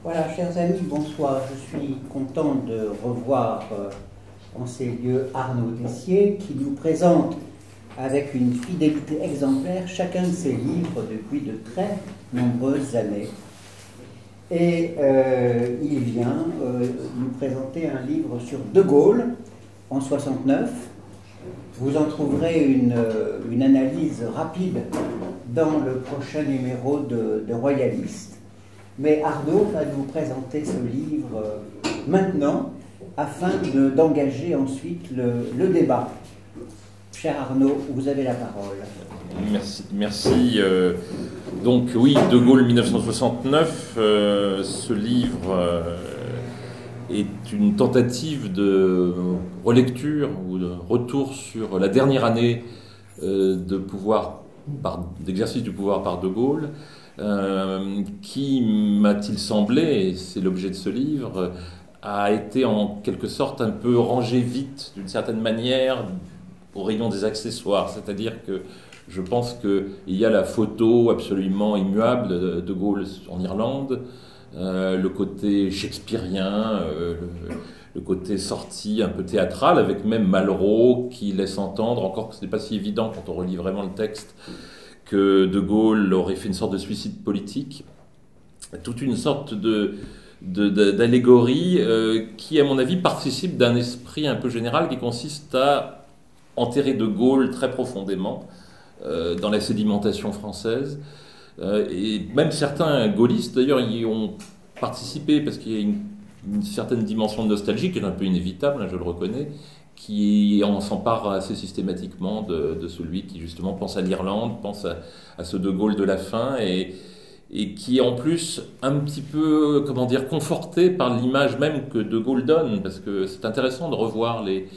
Voilà, chers amis, bonsoir. Je suis content de revoir en ces lieux Arnaud Tessier qui nous présente avec une fidélité exemplaire chacun de ses livres depuis de très nombreuses années. Et il vient nous présenter un livre sur De Gaulle en 69. Vous en trouverez une analyse rapide dans le prochain numéro de Royaliste. Mais Arnaud va nous présenter ce livre maintenant afin d'engager ensuite le débat. Cher Arnaud, vous avez la parole. Merci. Donc oui, De Gaulle 1969, ce livre est une tentative de relecture ou de retour sur la dernière année d'exercice du pouvoir par De Gaulle, qui, m'a-t-il semblé, et c'est l'objet de ce livre, a été en quelque sorte un peu rangé vite, d'une certaine manière, au rayon des accessoires. C'est-à-dire que je pense qu'il y a la photo absolument immuable de De Gaulle en Irlande, le côté shakespearien, le côté sorti un peu théâtral, avec même Malraux qui laisse entendre, encore que ce n'est pas si évident quand on relit vraiment le texte, que De Gaulle aurait fait une sorte de suicide politique. Toute une sorte d'allégorie qui, à mon avis, participe d'un esprit un peu général qui consiste à enterrer De Gaulle très profondément dans la sédimentation française. Et même certains gaullistes, d'ailleurs, y ont participé parce qu'il y a une certaine dimension de nostalgie qui est un peu inévitable, hein, je le reconnais, qui s'empare assez systématiquement de celui qui justement pense à l'Irlande, pense à ce De Gaulle de la fin, et qui est en plus un petit peu, comment dire, conforté par l'image même que De Gaulle donne, parce que c'est intéressant de revoir les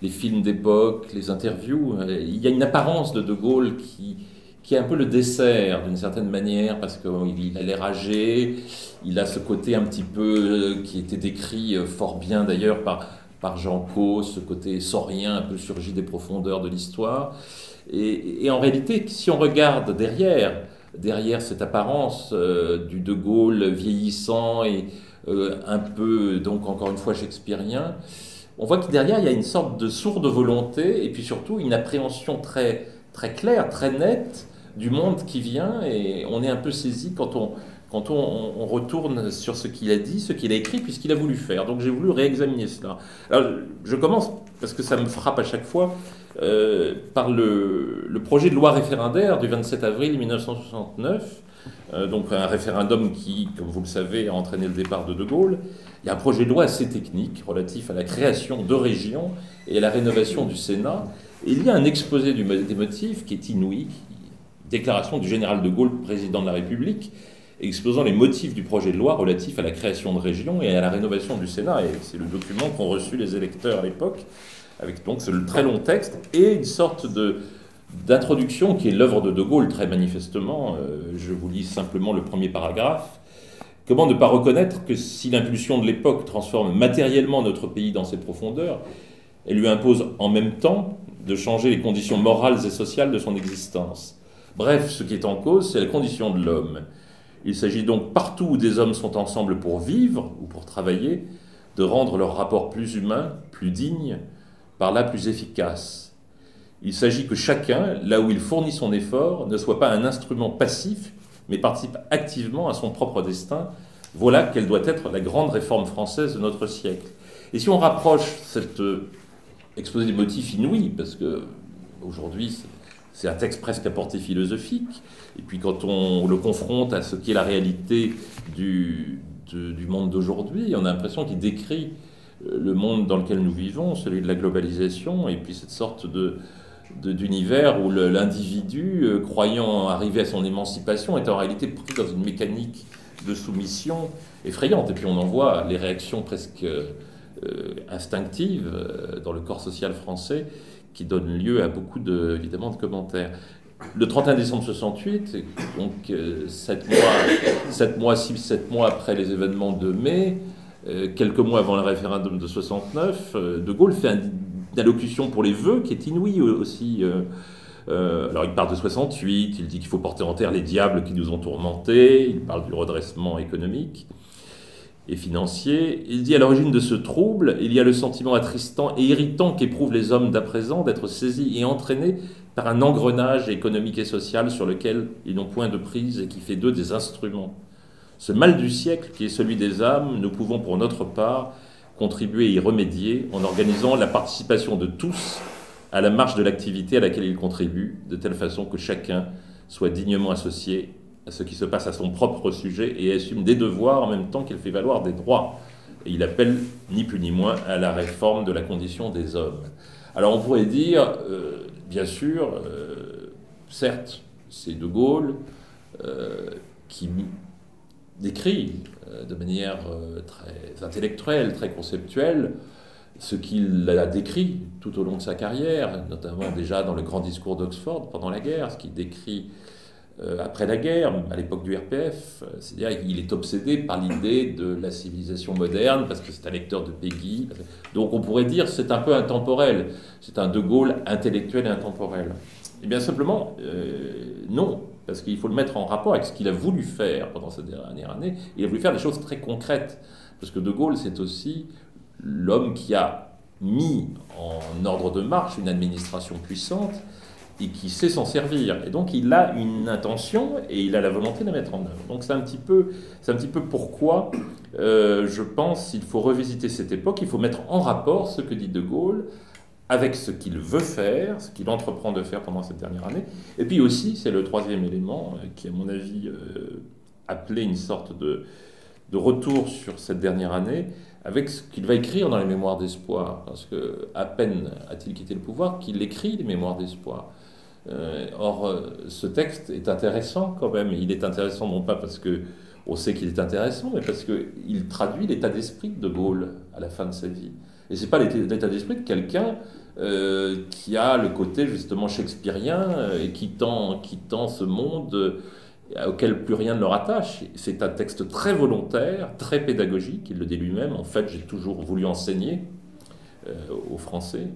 films d'époque, les interviews. Il y a une apparence de Gaulle qui est un peu le dessert d'une certaine manière, parce qu'il a l'air âgé, il a ce côté un petit peu qui était décrit fort bien d'ailleurs par Jean Cos, ce côté saurien un peu surgi des profondeurs de l'histoire. Et en réalité, si on regarde derrière cette apparence du De Gaulle vieillissant et un peu, donc encore une fois, shakespearien, on voit que derrière, il y a une sorte de sourde volonté et puis surtout une appréhension très, très claire, très nette du monde qui vient, et on est un peu saisi quand on retourne sur ce qu'il a dit, ce qu'il a écrit, puis ce qu'il a voulu faire. Donc j'ai voulu réexaminer cela. Alors je commence, parce que ça me frappe à chaque fois, par le projet de loi référendaire du 27 avril 1969, donc un référendum qui, comme vous le savez, a entraîné le départ de Gaulle. Il y a un projet de loi assez technique relatif à la création de régions et à la rénovation du Sénat. Et il y a un exposé des motifs qui est inouï, déclaration du général de Gaulle, président de la République, exposant les motifs du projet de loi relatif à la création de régions et à la rénovation du Sénat. Et c'est le document qu'ont reçu les électeurs à l'époque, avec donc ce très long texte et une sorte d'introduction qui est l'œuvre de Gaulle, très manifestement. Je vous lis simplement le premier paragraphe. Comment ne pas reconnaître que si l'impulsion de l'époque transforme matériellement notre pays dans ses profondeurs, elle lui impose en même temps de changer les conditions morales et sociales de son existence. Bref, ce qui est en cause, c'est la condition de l'homme. Il s'agit donc, partout où des hommes sont ensemble pour vivre ou pour travailler, de rendre leur rapport plus humain, plus digne, par là plus efficace. Il s'agit que chacun, là où il fournit son effort, ne soit pas un instrument passif, mais participe activement à son propre destin. Voilà quelle doit être la grande réforme française de notre siècle. Et si on rapproche cet exposé des motifs inouï, parce que aujourd'hui c'est un texte presque à portée philosophique, et puis quand on le confronte à ce qui est la réalité du monde d'aujourd'hui, on a l'impression qu'il décrit le monde dans lequel nous vivons, celui de la globalisation, et puis cette sorte d'univers où l'individu, croyant arriver à son émancipation, est en réalité pris dans une mécanique de soumission effrayante. Et puis on en voit les réactions presque instinctives dans le corps social français, qui donnent lieu à beaucoup évidemment de commentaires. Le 31 décembre 68, donc 7 mois après les événements de mai, quelques mois avant le référendum de 69, De Gaulle fait une allocution pour les vœux qui est inouïe aussi. Alors il parle de 68, il dit qu'il faut porter en terre les diables qui nous ont tourmentés, il parle du redressement économique. et financier. Il dit à l'origine de ce trouble, il y a le sentiment attristant et irritant qu'éprouvent les hommes d'à présent d'être saisis et entraînés par un engrenage économique et social sur lequel ils n'ont point de prise et qui fait d'eux des instruments. Ce mal du siècle qui est celui des âmes, nous pouvons pour notre part contribuer et y remédier en organisant la participation de tous à la marche de l'activité à laquelle ils contribuent, de telle façon que chacun soit dignement associé à ce qui se passe à son propre sujet et assume des devoirs en même temps qu'il fait valoir des droits. Et il appelle ni plus ni moins à la réforme de la condition des hommes. Alors on pourrait dire, bien sûr, certes, c'est De Gaulle qui décrit de manière très intellectuelle, très conceptuelle, ce qu'il a décrit tout au long de sa carrière, notamment déjà dans le grand discours d'Oxford pendant la guerre, ce qu'il décrit après la guerre, à l'époque du RPF, c'est-à-dire qu'il est obsédé par l'idée de la civilisation moderne, parce que c'est un lecteur de Peggy. Donc on pourrait dire c'est un peu intemporel, c'est un De Gaulle intellectuel et intemporel. Et bien simplement, non, parce qu'il faut le mettre en rapport avec ce qu'il a voulu faire pendant cette dernière année. Il a voulu faire des choses très concrètes, parce que De Gaulle, c'est aussi l'homme qui a mis en ordre de marche une administration puissante, et qui sait s'en servir. Et donc il a une intention et il a la volonté de la mettre en œuvre. Donc c'est un petit peu pourquoi je pense qu'il faut revisiter cette époque, il faut mettre en rapport ce que dit De Gaulle avec ce qu'il veut faire, ce qu'il entreprend de faire pendant cette dernière année. Et puis aussi, c'est le troisième élément qui, à mon avis, appelait une sorte de retour sur cette dernière année, avec ce qu'il va écrire dans les Mémoires d'espoir, parce que à peine a-t-il quitté le pouvoir qu'il écrit les Mémoires d'espoir. Or, ce texte est intéressant quand même. Il est intéressant non pas parce qu'on sait qu'il est intéressant, mais parce qu'il traduit l'état d'esprit de Gaulle à la fin de sa vie. Et c'est pas l'état d'esprit de quelqu'un qui a le côté justement shakespearien et qui tend ce monde auquel plus rien ne le rattache. C'est un texte très volontaire, très pédagogique, il le dit lui-même. En fait, j'ai toujours voulu enseigner aux Français.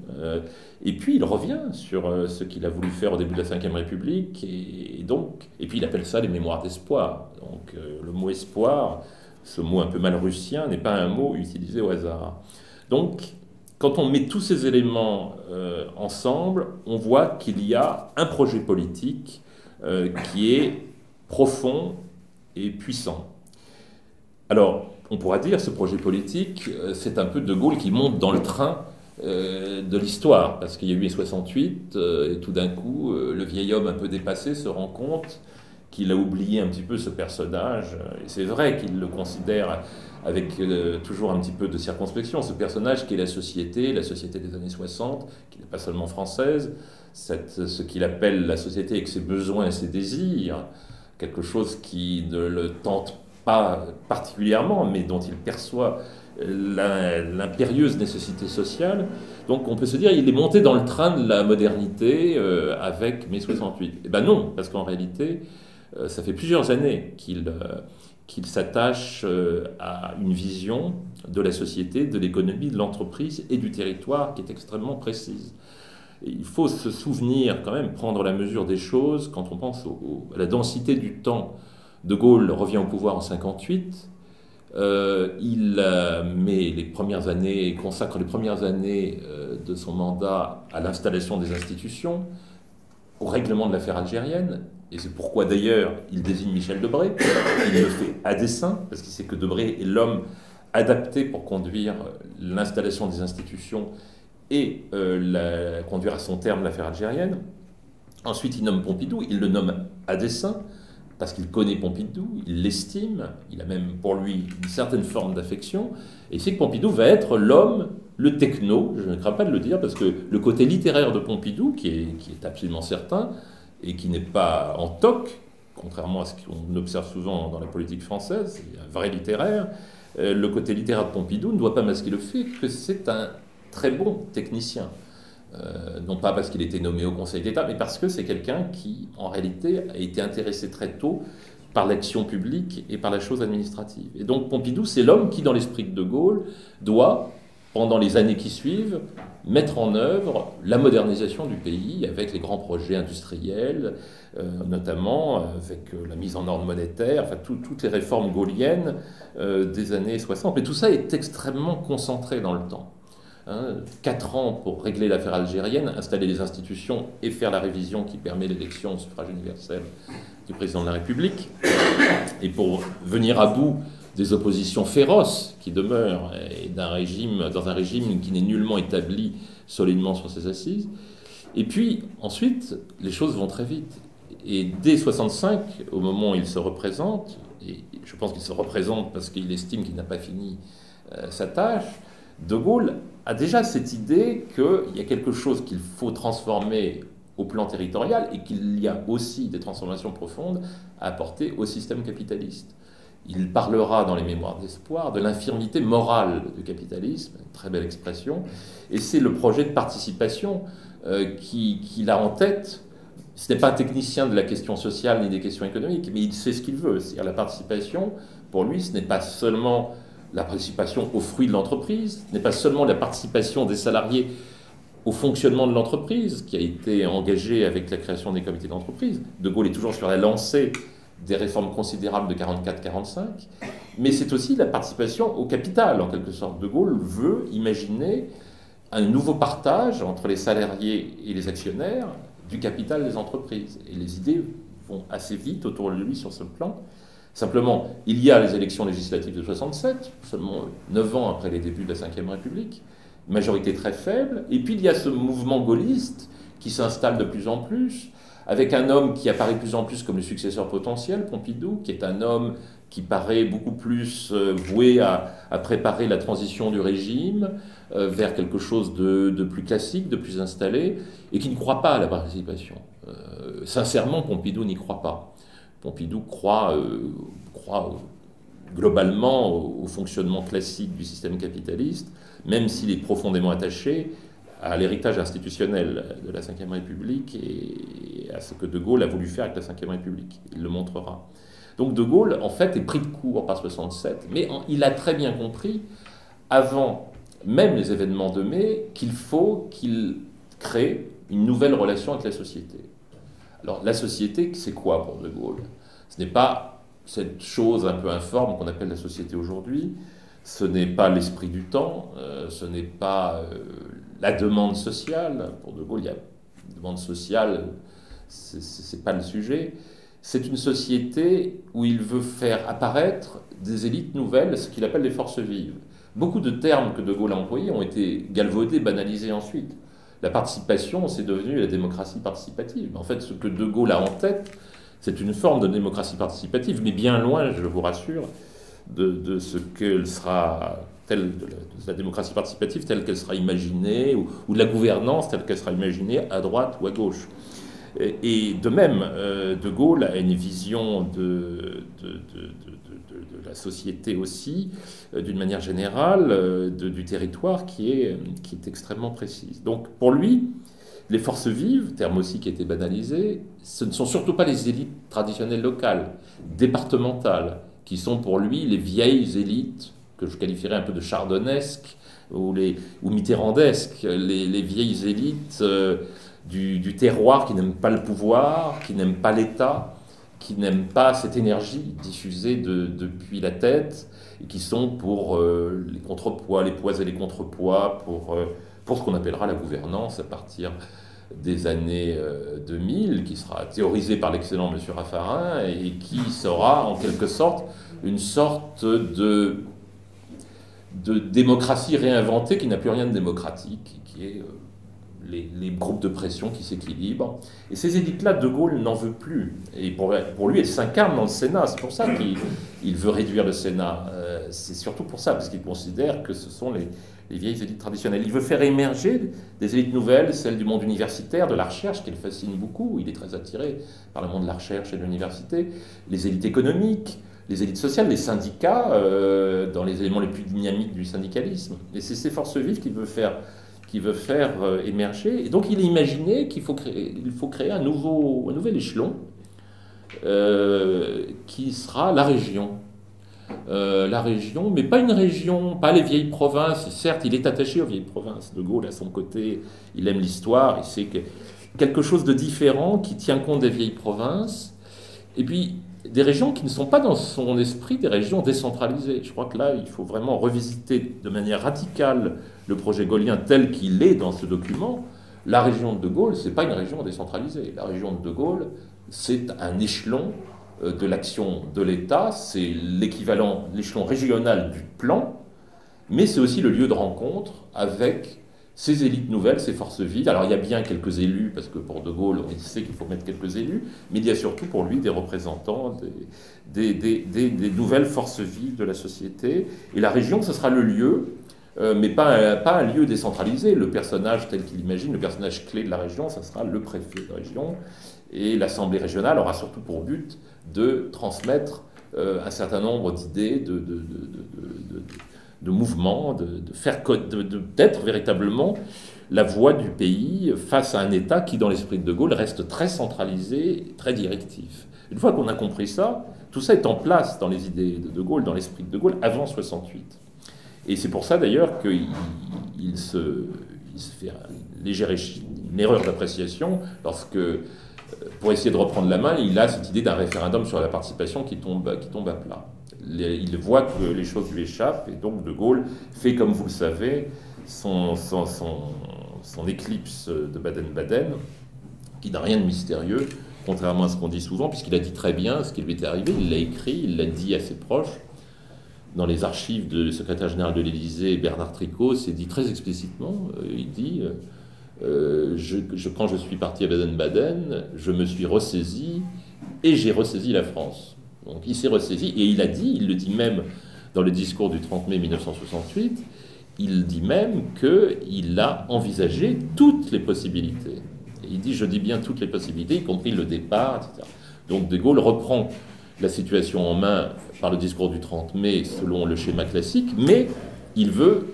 Et puis, il revient sur ce qu'il a voulu faire au début de la Ve République. Et puis, il appelle ça les Mémoires d'espoir. Donc, le mot espoir, ce mot un peu malrussien, n'est pas un mot utilisé au hasard. Donc, quand on met tous ces éléments ensemble, on voit qu'il y a un projet politique qui est profond et puissant. Alors, on pourra dire, ce projet politique, c'est un peu De Gaulle qui monte dans le train de l'histoire, parce qu'il y a eu mai 68, et tout d'un coup, le vieil homme un peu dépassé se rend compte qu'il a oublié un petit peu ce personnage, et c'est vrai qu'il le considère avec toujours un petit peu de circonspection, ce personnage qui est la société des années 60, qui n'est pas seulement française, ce qu'il appelle la société avec ses besoins et ses désirs, quelque chose qui ne le tente pas particulièrement, mais dont il perçoit l'impérieuse nécessité sociale. Donc on peut se dire il est monté dans le train de la modernité avec mai 68. Eh bien non, parce qu'en réalité, ça fait plusieurs années qu'il s'attache à une vision de la société, de l'économie, de l'entreprise et du territoire qui est extrêmement précise. Et il faut se souvenir, quand même, prendre la mesure des choses quand on pense à la densité du temps. De Gaulle revient au pouvoir en 58. Il met les premières années, consacre les premières années de son mandat à l'installation des institutions, au règlement de l'affaire algérienne. Et c'est pourquoi d'ailleurs il désigne Michel Debré. Il le fait à dessein, parce qu'il sait que Debré est l'homme adapté pour conduire l'installation des institutions et conduire à son terme l'affaire algérienne. Ensuite, il nomme Pompidou, il le nomme à dessein, parce qu'il connaît Pompidou, il l'estime, il a même pour lui une certaine forme d'affection, et il sait que Pompidou va être l'homme, le techno, je ne crains pas de le dire, parce que le côté littéraire de Pompidou, qui est absolument certain, et qui n'est pas en toc, contrairement à ce qu'on observe souvent dans la politique française, c'est un vrai littéraire, le côté littéraire de Pompidou ne doit pas masquer le fait que c'est un très bon technicien. Non pas parce qu'il était nommé au Conseil d'État, mais parce que c'est quelqu'un qui, en réalité, a été intéressé très tôt par l'action publique et par la chose administrative. Et donc Pompidou, c'est l'homme qui, dans l'esprit de De Gaulle, doit pendant les années qui suivent, mettre en œuvre la modernisation du pays avec les grands projets industriels, notamment avec la mise en ordre monétaire, enfin toutes les réformes gaulliennes des années 60. Mais tout ça est extrêmement concentré dans le temps. 4 ans pour régler l'affaire algérienne, installer les institutions et faire la révision qui permet l'élection au suffrage universel du président de la République, et pour venir à bout des oppositions féroces qui demeurent et dans un régime qui n'est nullement établi solidement sur ses assises. Et puis ensuite, les choses vont très vite. Et dès 65, au moment où il se représente, et je pense qu'il se représente parce qu'il estime qu'il n'a pas fini sa tâche, De Gaulle a déjà cette idée qu'il y a quelque chose qu'il faut transformer au plan territorial et qu'il y a aussi des transformations profondes à apporter au système capitaliste. Il parlera dans les Mémoires d'espoir de l'infirmité morale du capitalisme, une très belle expression, et c'est le projet de participation qu'il a en tête. Ce n'est pas un technicien de la question sociale ni des questions économiques, mais il sait ce qu'il veut. C'est-à-dire la participation, pour lui, ce n'est pas seulement la participation aux fruits de l'entreprise, ce n'est pas seulement la participation des salariés au fonctionnement de l'entreprise, qui a été engagée avec la création des comités d'entreprise. De Gaulle est toujours sur la lancée des réformes considérables de 44-45, mais c'est aussi la participation au capital, en quelque sorte. De Gaulle veut imaginer un nouveau partage entre les salariés et les actionnaires du capital des entreprises. Et les idées vont assez vite autour de lui sur ce plan. Simplement, il y a les élections législatives de 67, seulement 9 ans après les débuts de la Ve République, majorité très faible, et puis il y a ce mouvement gaulliste qui s'installe de plus en plus, avec un homme qui apparaît de plus en plus comme le successeur potentiel, Pompidou, qui est un homme qui paraît beaucoup plus voué à préparer la transition du régime vers quelque chose de plus classique, de plus installé, et qui ne croit pas à la participation. Sincèrement, Pompidou n'y croit pas. Pompidou croit globalement au fonctionnement classique du système capitaliste, même s'il est profondément attaché à l'héritage institutionnel de la Ve République et à ce que De Gaulle a voulu faire avec la Ve République. Il le montrera. Donc De Gaulle, en fait, est pris de court par 67, mais il a très bien compris, avant même les événements de mai, qu'il faut qu'il crée une nouvelle relation avec la société. Alors, la société, c'est quoi pour De Gaulle? Ce n'est pas cette chose un peu informe qu'on appelle la société aujourd'hui, ce n'est pas l'esprit du temps, ce n'est pas la demande sociale. Pour De Gaulle, il y a une demande sociale, c'est pas le sujet. C'est une société où il veut faire apparaître des élites nouvelles, ce qu'il appelle les forces vives. Beaucoup de termes que De Gaulle a employés ont été galvaudés, banalisés ensuite. La participation, c'est devenu la démocratie participative. En fait, ce que De Gaulle a en tête, c'est une forme de démocratie participative, mais bien loin, je vous rassure, de ce qu'elle sera, de la démocratie participative telle qu'elle sera imaginée, ou de la gouvernance telle qu'elle sera imaginée à droite ou à gauche. Et de même, De Gaulle a une vision de la société aussi, d'une manière générale, du territoire qui est extrêmement précise. Donc pour lui, les forces vives, terme aussi qui a été banalisé, ce ne sont surtout pas les élites traditionnelles locales, départementales, qui sont pour lui les vieilles élites, que je qualifierais un peu de chardonnesques ou mitterrandesques, les vieilles élites du terroir qui n'aiment pas le pouvoir, qui n'aiment pas l'État, qui n'aiment pas cette énergie diffusée depuis la tête, et qui sont pour les contrepoids, les poids et les contrepoids, pour ce qu'on appellera la gouvernance à partir des années 2000, qui sera théorisée par l'excellent M. Raffarin, et qui sera en quelque sorte une sorte de démocratie réinventée qui n'a plus rien de démocratique, qui est les groupes de pression qui s'équilibrent. Et ces élites-là, De Gaulle n'en veut plus. Et pour lui, elles s'incarnent dans le Sénat. C'est pour ça qu'il veut réduire le Sénat. C'est surtout pour ça, parce qu'il considère que ce sont les vieilles élites traditionnelles. Il veut faire émerger des élites nouvelles, celles du monde universitaire, de la recherche, qui le fascine beaucoup. Il est très attiré par le monde de la recherche et de l'université. Les élites économiques, les élites sociales, les syndicats, dans les éléments les plus dynamiques du syndicalisme. Et c'est ces forces vives qu'il veut faire émerger. Et donc il a imaginé qu'il faut créer un nouvel échelon qui sera la région. la région, mais pas une région, pas les vieilles provinces. Certes, il est attaché aux vieilles provinces. De Gaulle, à son côté, il aime l'histoire, il sait que quelque chose de différent qui tient compte des vieilles provinces, et puis des régions qui ne sont pas dans son esprit des régions décentralisées. Je crois que là, il faut vraiment revisiter de manière radicale le projet gaullien tel qu'il est dans ce document. La région de Gaulle, ce n'est pas une région décentralisée. La région de Gaulle, c'est un échelon de l'action de l'État, c'est l'équivalent, l'échelon régional du plan, mais c'est aussi le lieu de rencontre avec ces élites nouvelles, ces forces vives. Alors il y a bien quelques élus, parce que pour De Gaulle, on sait qu'il faut mettre quelques élus, mais il y a surtout pour lui des représentants des nouvelles forces vives de la société. Et la région, ce sera le lieu, mais pas un lieu décentralisé. Le personnage tel qu'il imagine, le personnage clé de la région, ça sera le préfet de région. Et l'Assemblée régionale aura surtout pour but de transmettre un certain nombre d'idées, de mouvements, d'être véritablement la voix du pays face à un État qui, dans l'esprit de De Gaulle, reste très centralisé, très directif. Une fois qu'on a compris ça, tout ça est en place dans les idées de De Gaulle, dans l'esprit de De Gaulle, avant 68. Et c'est pour ça d'ailleurs qu'il se fait une erreur d'appréciation lorsque, pour essayer de reprendre la main, il a cette idée d'un référendum sur la participation qui tombe à plat. Il voit que les choses lui échappent, et donc De Gaulle fait, comme vous le savez, son éclipse de Baden-Baden, qui n'a rien de mystérieux, contrairement à ce qu'on dit souvent, puisqu'il a dit très bien ce qui lui était arrivé, il l'a écrit, il l'a dit à ses proches. Dans les archives du secrétaire général de l'Élysée, Bernard Tricot, c'est dit très explicitement, il dit quand je suis parti à Baden-Baden, je me suis ressaisi et j'ai ressaisi la France. Donc il s'est ressaisi et il le dit même dans le discours du 30 mai 1968, il dit même qu'il a envisagé toutes les possibilités. Et il dit, je dis bien toutes les possibilités, y compris le départ, etc. Donc De Gaulle reprend la situation en main par le discours du 30 mai selon le schéma classique, mais il veut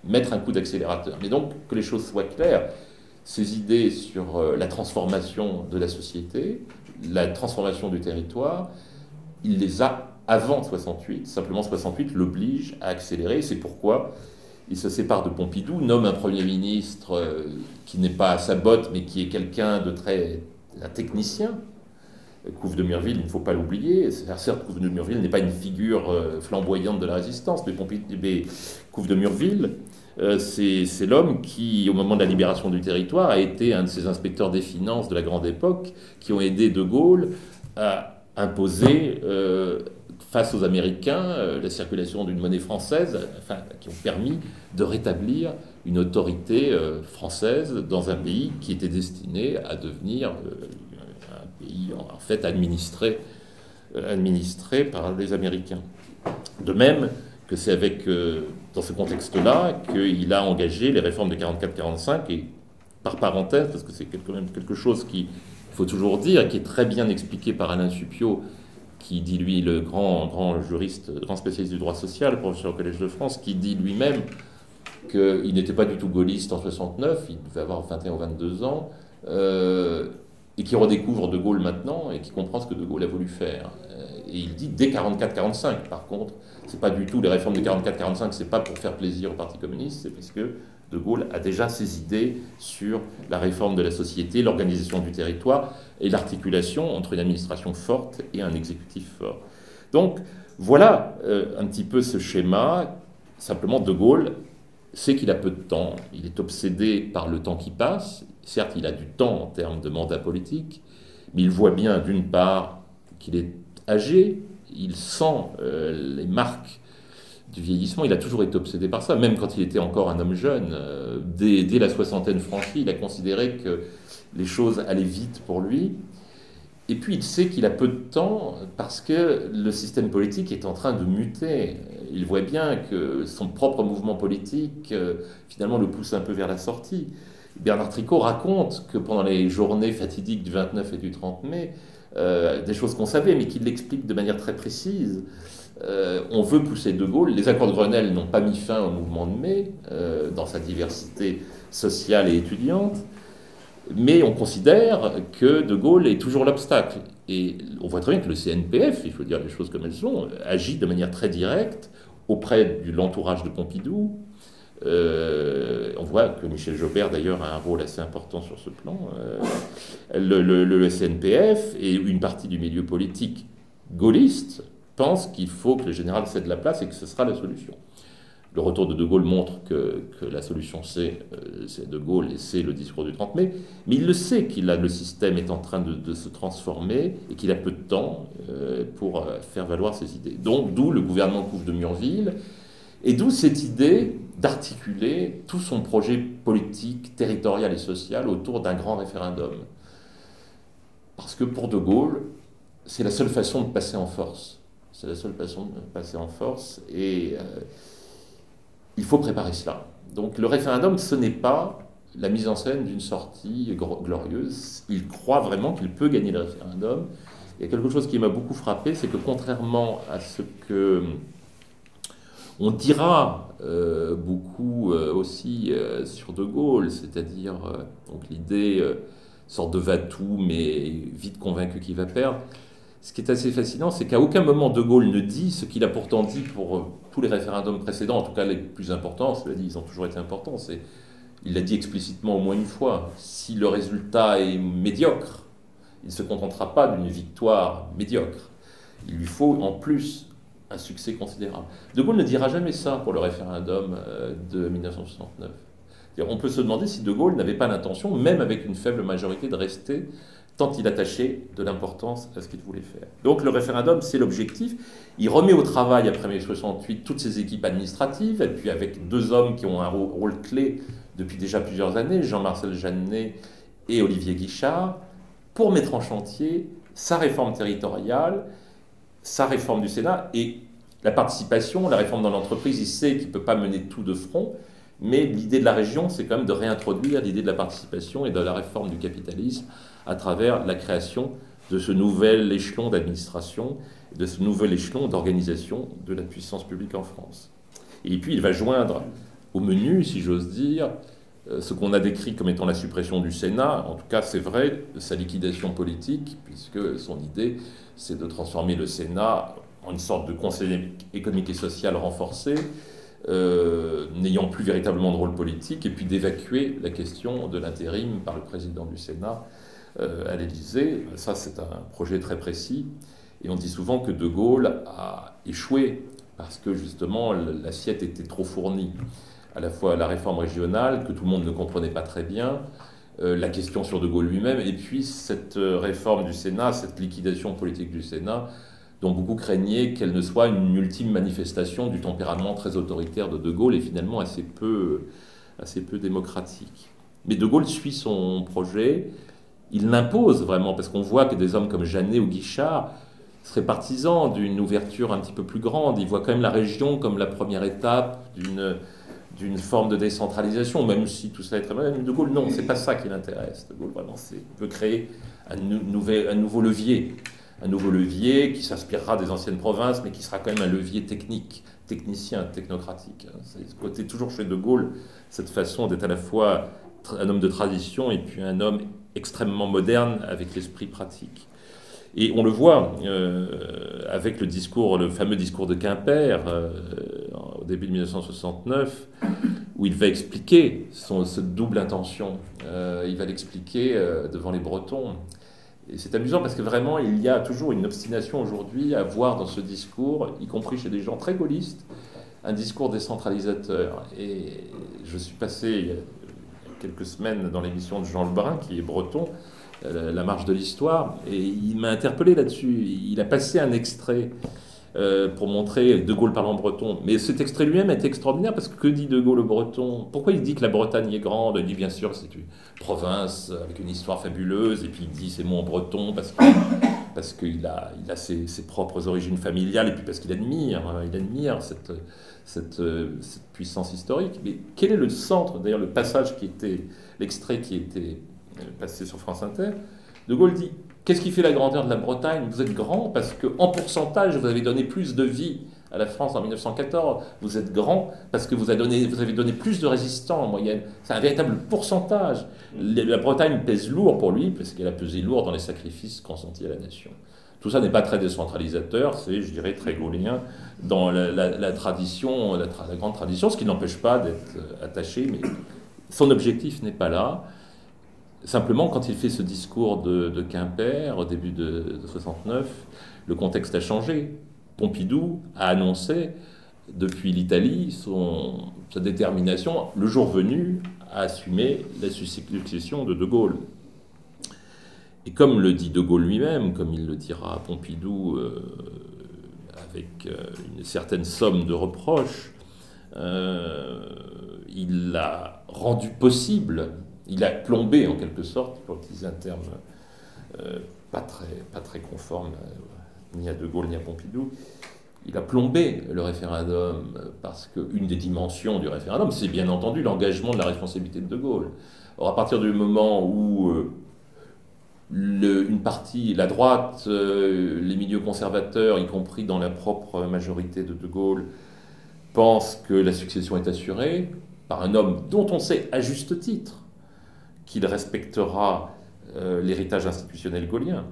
mettre un coup d'accélérateur. Mais donc, que les choses soient claires, ces idées sur la transformation de la société, la transformation du territoire, il les a avant 68. Simplement, 68 l'oblige à accélérer. C'est pourquoi il se sépare de Pompidou, nomme un Premier ministre qui n'est pas à sa botte, mais qui est quelqu'un de un technicien. Couve de Murville, il ne faut pas l'oublier. Certes, Couve de Murville n'est pas une figure flamboyante de la résistance, mais Couve de Murville, c'est l'homme qui, au moment de la libération du territoire, a été un de ces inspecteurs des finances de la grande époque qui ont aidé De Gaulle à imposer, face aux Américains, la circulation d'une monnaie française, enfin, qui ont permis de rétablir une autorité française dans un pays qui était destiné à devenir un pays en fait administré par les Américains. De même que c'est dans ce contexte-là qu'il a engagé les réformes de 44-45, et par parenthèse, parce que c'est quand même quelque chose qu'il faut toujours dire, qui est très bien expliqué par Alain Supiot, qui dit, lui, le grand juriste, grand spécialiste du droit social, professeur au Collège de France, qui dit lui-même qu'il n'était pas du tout gaulliste en 69, il devait avoir 21 ou 22 ans, et qui redécouvre De Gaulle maintenant, et qui comprend ce que De Gaulle a voulu faire. Et il dit, dès 44-45, par contre, c'est pas du tout, les réformes de 44-45, c'est pas pour faire plaisir au Parti communiste, c'est parce que De Gaulle a déjà ses idées sur la réforme de la société, l'organisation du territoire et l'articulation entre une administration forte et un exécutif fort. Donc voilà un petit peu ce schéma. Simplement, De Gaulle sait qu'il a peu de temps, il est obsédé par le temps qui passe. Certes, il a du temps en termes de mandat politique, mais il voit bien d'une part qu'il est âgé, il sent les marques du vieillissement, il a toujours été obsédé par ça, même quand il était encore un homme jeune. Dès la soixantaine franchie, il a considéré que les choses allaient vite pour lui. Et puis il sait qu'il a peu de temps parce que le système politique est en train de muter. Il voit bien que son propre mouvement politique, finalement, le pousse un peu vers la sortie. Bernard Tricot raconte que pendant les journées fatidiques du 29 et du 30 mai, des choses qu'on savait, mais qu'il l'explique de manière très précise, on veut pousser De Gaulle. Les accords de Grenelle n'ont pas mis fin au mouvement de mai, dans sa diversité sociale et étudiante. Mais on considère que De Gaulle est toujours l'obstacle. Et on voit très bien que le CNPF, il faut dire les choses comme elles sont, agit de manière très directe auprès de l'entourage de Pompidou. On voit que Michel Jobert, d'ailleurs, a un rôle assez important sur ce plan. Le CNPF et une partie du milieu politique gaulliste pensent qu'il faut que le général cède la place et que ce sera la solution. Le retour de Gaulle montre que la solution c'est De Gaulle et c'est le discours du 30 mai, mais il le sait le système est en train de se transformer et qu'il a peu de temps pour faire valoir ses idées. Donc d'où le gouvernement Couve de Murville et d'où cette idée d'articuler tout son projet politique, territorial et social autour d'un grand référendum. Parce que pour De Gaulle, c'est la seule façon de passer en force. C'est la seule façon de passer en force et il faut préparer cela. Donc le référendum, ce n'est pas la mise en scène d'une sortie glorieuse. Il croit vraiment qu'il peut gagner le référendum. Il y a quelque chose qui m'a beaucoup frappé, c'est que contrairement à ce que on dira beaucoup aussi sur De Gaulle, c'est-à-dire donc l'idée sorte de va-tout, mais vite convaincu qu'il va perdre. Ce qui est assez fascinant, c'est qu'à aucun moment De Gaulle ne dit ce qu'il a pourtant dit pour tous les référendums précédents, en tout cas les plus importants, cela dit, ils ont toujours été importants. Il l'a dit explicitement au moins une fois. Si le résultat est médiocre, il ne se contentera pas d'une victoire médiocre. Il lui faut en plus un succès considérable. De Gaulle ne dira jamais ça pour le référendum de 1969. On peut se demander si De Gaulle n'avait pas l'intention, même avec une faible majorité, de rester tant il attachait de l'importance à ce qu'il voulait faire. Donc le référendum, c'est l'objectif. Il remet au travail, après mai 68, toutes ses équipes administratives, et puis avec deux hommes qui ont un rôle clé depuis déjà plusieurs années, Jean-Marcel Jeannet et Olivier Guichard, pour mettre en chantier sa réforme territoriale, sa réforme du Sénat, et la participation, la réforme dans l'entreprise. Il sait qu'il ne peut pas mener tout de front, mais l'idée de la région, c'est quand même de réintroduire l'idée de la participation et de la réforme du capitalisme à travers la création de ce nouvel échelon d'administration, de ce nouvel échelon d'organisation de la puissance publique en France. Et puis il va joindre au menu, si j'ose dire, ce qu'on a décrit comme étant la suppression du Sénat, en tout cas c'est vrai, sa liquidation politique, puisque son idée c'est de transformer le Sénat en une sorte de conseil économique et social renforcé, n'ayant plus véritablement de rôle politique, et puis d'évacuer la question de l'intérim par le président du Sénat à l'Élysée. Ça, c'est un projet très précis. Et on dit souvent que De Gaulle a échoué parce que justement l'assiette était trop fournie. À la fois la réforme régionale, que tout le monde ne comprenait pas très bien, la question sur De Gaulle lui-même, et puis cette réforme du Sénat, cette liquidation politique du Sénat, dont beaucoup craignaient qu'elle ne soit une ultime manifestation du tempérament très autoritaire de Gaulle et finalement assez peu démocratique. Mais De Gaulle suit son projet. Il l'impose vraiment, parce qu'on voit que des hommes comme Jeannet ou Guichard seraient partisans d'une ouverture un petit peu plus grande. Ils voient quand même la région comme la première étape d'une forme de décentralisation, même si tout ça est très mal. De Gaulle, non, c'est pas ça qui l'intéresse. De Gaulle, vraiment, veut créer un nouveau levier. Un nouveau levier qui s'inspirera des anciennes provinces, mais qui sera quand même un levier technique, technicien, technocratique. C'est ce côté toujours chez De Gaulle, cette façon d'être à la fois un homme de tradition et puis un homme extrêmement moderne avec l'esprit pratique. Et on le voit avec le fameux discours de Quimper au début de 1969, où il va expliquer cette double intention. Il va l'expliquer devant les Bretons. Et c'est amusant parce que vraiment, il y a toujours une obstination aujourd'hui à voir dans ce discours, y compris chez des gens très gaullistes, un discours décentralisateur. Et je suis passé il y a quelques semaines dans l'émission de Jean Lebrun, qui est breton, La Marche de l'Histoire, et il m'a interpellé là-dessus. Il a passé un extrait pour montrer De Gaulle parlant breton. Mais cet extrait lui-même est extraordinaire parce que dit De Gaulle au breton? Pourquoi il dit que la Bretagne est grande? Il dit bien sûr c'est une province avec une histoire fabuleuse, et puis il dit ces mots en breton parce qu'il a ses propres origines familiales, et puis parce qu'il admire cette puissance historique. Mais quel est le centre, d'ailleurs le passage l'extrait qui était passé sur France Inter? De Gaulle dit: qu'est-ce qui fait la grandeur de la Bretagne? Vous êtes grand parce qu'en pourcentage, vous avez donné plus de vie à la France en 1914. Vous êtes grand parce que vous avez donné plus de résistants en moyenne. C'est un véritable pourcentage. La Bretagne pèse lourd pour lui parce qu'elle a pesé lourd dans les sacrifices consentis à la nation. Tout ça n'est pas très décentralisateur, c'est, je dirais, très gaulien dans la tradition, la grande tradition, ce qui n'empêche pas d'être attaché, mais son objectif n'est pas là. Simplement, quand il fait ce discours de Quimper, au début de 69, le contexte a changé. Pompidou a annoncé, depuis l'Italie, sa détermination, le jour venu, à assumer la succession de Gaulle. Et comme le dit De Gaulle lui-même, comme il le dira à Pompidou avec une certaine somme de reproches, il l'a rendu possible, il a plombé en quelque sorte, pour utiliser un terme pas très conforme ni à De Gaulle ni à Pompidou, il a plombé le référendum parce qu'une des dimensions du référendum, c'est bien entendu l'engagement de la responsabilité de De Gaulle. Or, à partir du moment où une partie, la droite, les milieux conservateurs, y compris dans la propre majorité de De Gaulle, pensent que la succession est assurée par un homme dont on sait à juste titre qu'il respectera l'héritage institutionnel gaullien.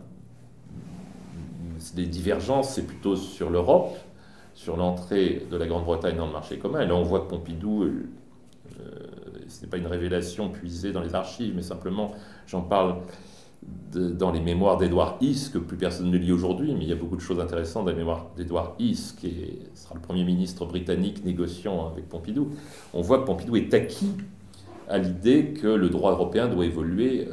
Les divergences, c'est plutôt sur l'Europe, sur l'entrée de la Grande-Bretagne dans le marché commun. Et là, on voit que Pompidou, ce n'est pas une révélation puisée dans les archives, mais simplement, j'en parle dans les mémoires d'Edward Heath, que plus personne ne lit aujourd'hui, mais il y a beaucoup de choses intéressantes dans les mémoires d'Edward Heath, qui sera le Premier ministre britannique négociant avec Pompidou. On voit que Pompidou est acquis à l'idée que le droit européen doit évoluer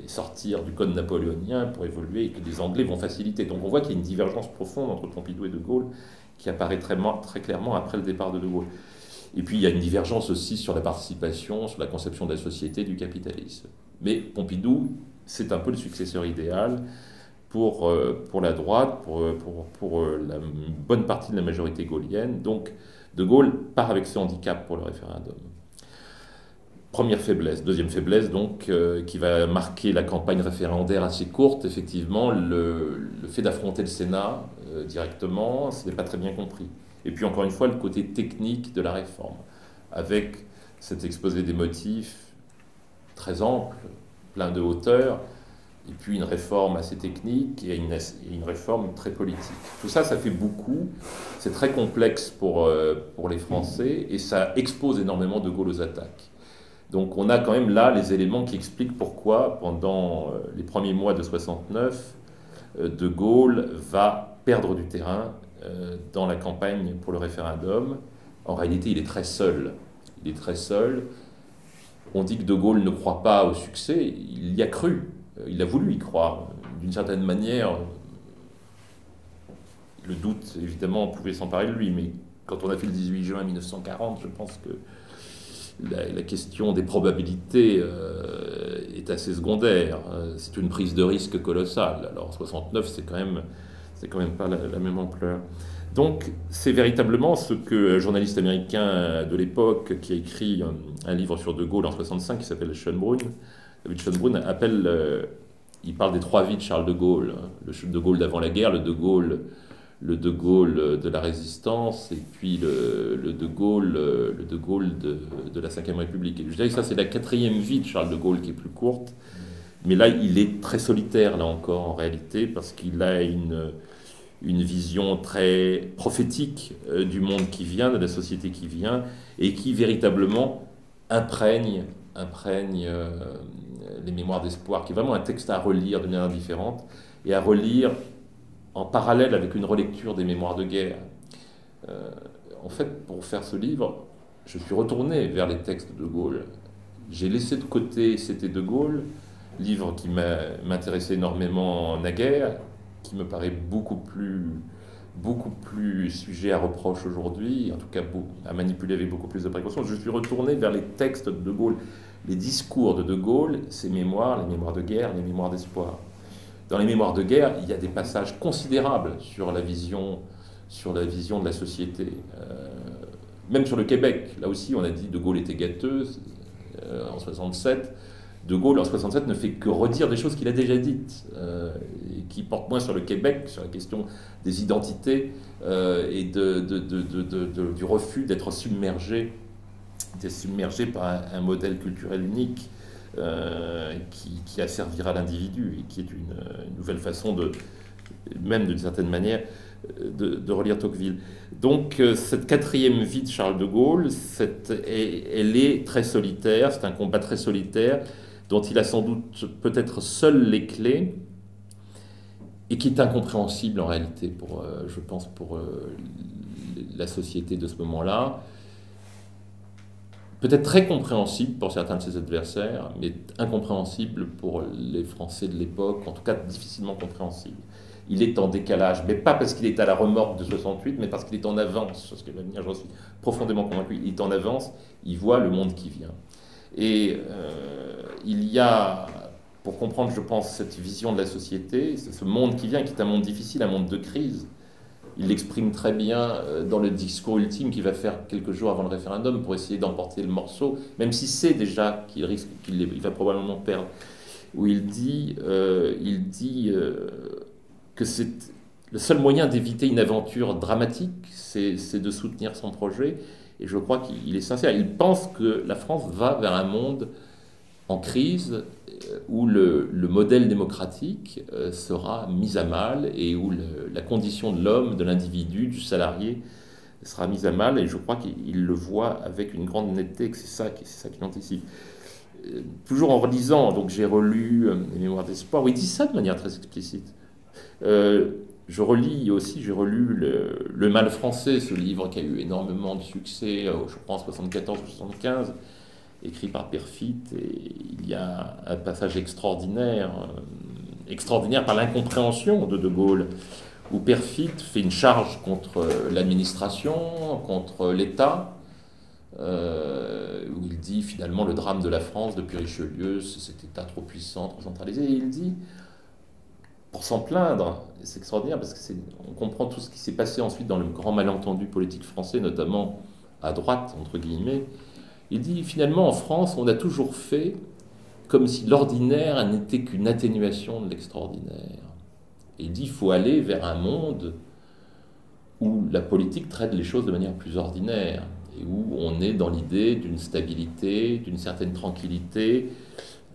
et sortir du code napoléonien pour évoluer et que les Anglais vont faciliter. Donc on voit qu'il y a une divergence profonde entre Pompidou et De Gaulle qui apparaît très clairement après le départ de De Gaulle. Et puis il y a une divergence aussi sur la participation, sur la conception de la société, du capitalisme. Mais Pompidou, c'est un peu le successeur idéal pour la droite, pour la bonne partie de la majorité gaulienne. Donc De Gaulle part avec ce handicap pour le référendum. Première faiblesse. Deuxième faiblesse, donc, qui va marquer la campagne référendaire assez courte, effectivement, le fait d'affronter le Sénat directement, ce n'est pas très bien compris. Et puis, encore une fois, le côté technique de la réforme, avec cet exposé des motifs très ample, plein de hauteur, et puis une réforme assez technique et une réforme très politique. Tout ça, ça fait beaucoup, c'est très complexe pour les Français, et ça expose énormément De Gaulle aux attaques. Donc on a quand même là les éléments qui expliquent pourquoi, pendant les premiers mois de 69, De Gaulle va perdre du terrain dans la campagne pour le référendum. En réalité, il est très seul. Il est très seul. On dit que De Gaulle ne croit pas au succès. Il y a cru. Il a voulu y croire. D'une certaine manière, le doute, évidemment, pouvait s'emparer de lui. Mais quand on a fait le 18 juin 1940, je pense que la question des probabilités est assez secondaire. C'est une prise de risque colossale. Alors 69, c'est quand même pas la même ampleur. Donc c'est véritablement ce que un journaliste américain de l'époque qui a écrit un livre sur De Gaulle en 65 qui s'appelle Schönbrunn, David Schönbrunn, appelle, il parle des trois vies de Charles de Gaulle. Le De Gaulle d'avant la guerre, le De Gaulle de la Résistance, et puis le De Gaulle de la Ve République. Et je dirais que ça, c'est la quatrième vie de Charles de Gaulle qui est plus courte, mais là, il est très solitaire, là encore, en réalité, parce qu'il a une vision très prophétique du monde qui vient, de la société qui vient, et qui véritablement imprègne les mémoires d'espoir, qui est vraiment un texte à relire de manière différente, et à relire en parallèle avec une relecture des mémoires de guerre. En fait, pour faire ce livre, je suis retourné vers les textes de Gaulle. J'ai laissé de côté C'était De Gaulle, livre qui m'intéressait énormément naguère, qui me paraît beaucoup plus sujet à reproche aujourd'hui, en tout cas à manipuler avec beaucoup plus de précaution. Je suis retourné vers les textes de Gaulle, les discours de Gaulle, ses mémoires, les mémoires de guerre, les mémoires d'espoir. Dans les mémoires de guerre, il y a des passages considérables sur la vision de la société. Même sur le Québec, là aussi on a dit De Gaulle était gâteux en 67. De Gaulle en 67 ne fait que redire des choses qu'il a déjà dites et qui porte moins sur le Québec, sur la question des identités et du refus d'être submergé par un modèle culturel unique qui asservira l'individu et qui est une nouvelle façon même d'une certaine manière, de relire Tocqueville. Donc cette quatrième vie de Charles de Gaulle, elle est très solitaire, c'est un combat très solitaire, dont il a sans doute peut-être seul les clés, et qui est incompréhensible en réalité, je pense, pour la société de ce moment-là. Peut-être très compréhensible pour certains de ses adversaires, mais incompréhensible pour les Français de l'époque, en tout cas difficilement compréhensible. Il est en décalage, mais pas parce qu'il est à la remorque de 68, mais parce qu'il est en avance, parce que l'avenir, j'en suis profondément convaincu, il est en avance, il voit le monde qui vient. Et il y a, pour comprendre, je pense, cette vision de la société, ce monde qui vient, qui est un monde difficile, un monde de crise. Il l'exprime très bien dans le discours ultime qu'il va faire quelques jours avant le référendum pour essayer d'emporter le morceau, même s'il sait déjà qu'il va probablement perdre, où il dit que c'est le seul moyen d'éviter une aventure dramatique, c'est de soutenir son projet. Et je crois qu'il est sincère. Il pense que la France va vers un monde en crise où le modèle démocratique sera mis à mal et où la condition de l'homme, de l'individu, du salarié sera mise à mal. Et je crois qu'il le voit avec une grande netteté, que c'est ça qu'il anticipe. Toujours en relisant, donc j'ai relu Les Mémoires d'Espoir, où il dit ça de manière très explicite. J'ai relu Le Mal français, ce livre qui a eu énormément de succès, je crois en 74 ou 75, écrit par Perfit, et il y a un passage extraordinaire par l'incompréhension de Gaulle, où Perfit fait une charge contre l'administration, contre l'État, où il dit finalement le drame de la France depuis Richelieu, c'est cet État trop puissant, trop centralisé, et il dit, pour s'en plaindre, c'est extraordinaire parce qu'on comprend tout ce qui s'est passé ensuite dans le grand malentendu politique français, notamment à droite, entre guillemets. Il dit finalement en France, on a toujours fait comme si l'ordinaire n'était qu'une atténuation de l'extraordinaire. Et il dit il faut aller vers un monde où la politique traite les choses de manière plus ordinaire et où on est dans l'idée d'une stabilité, d'une certaine tranquillité,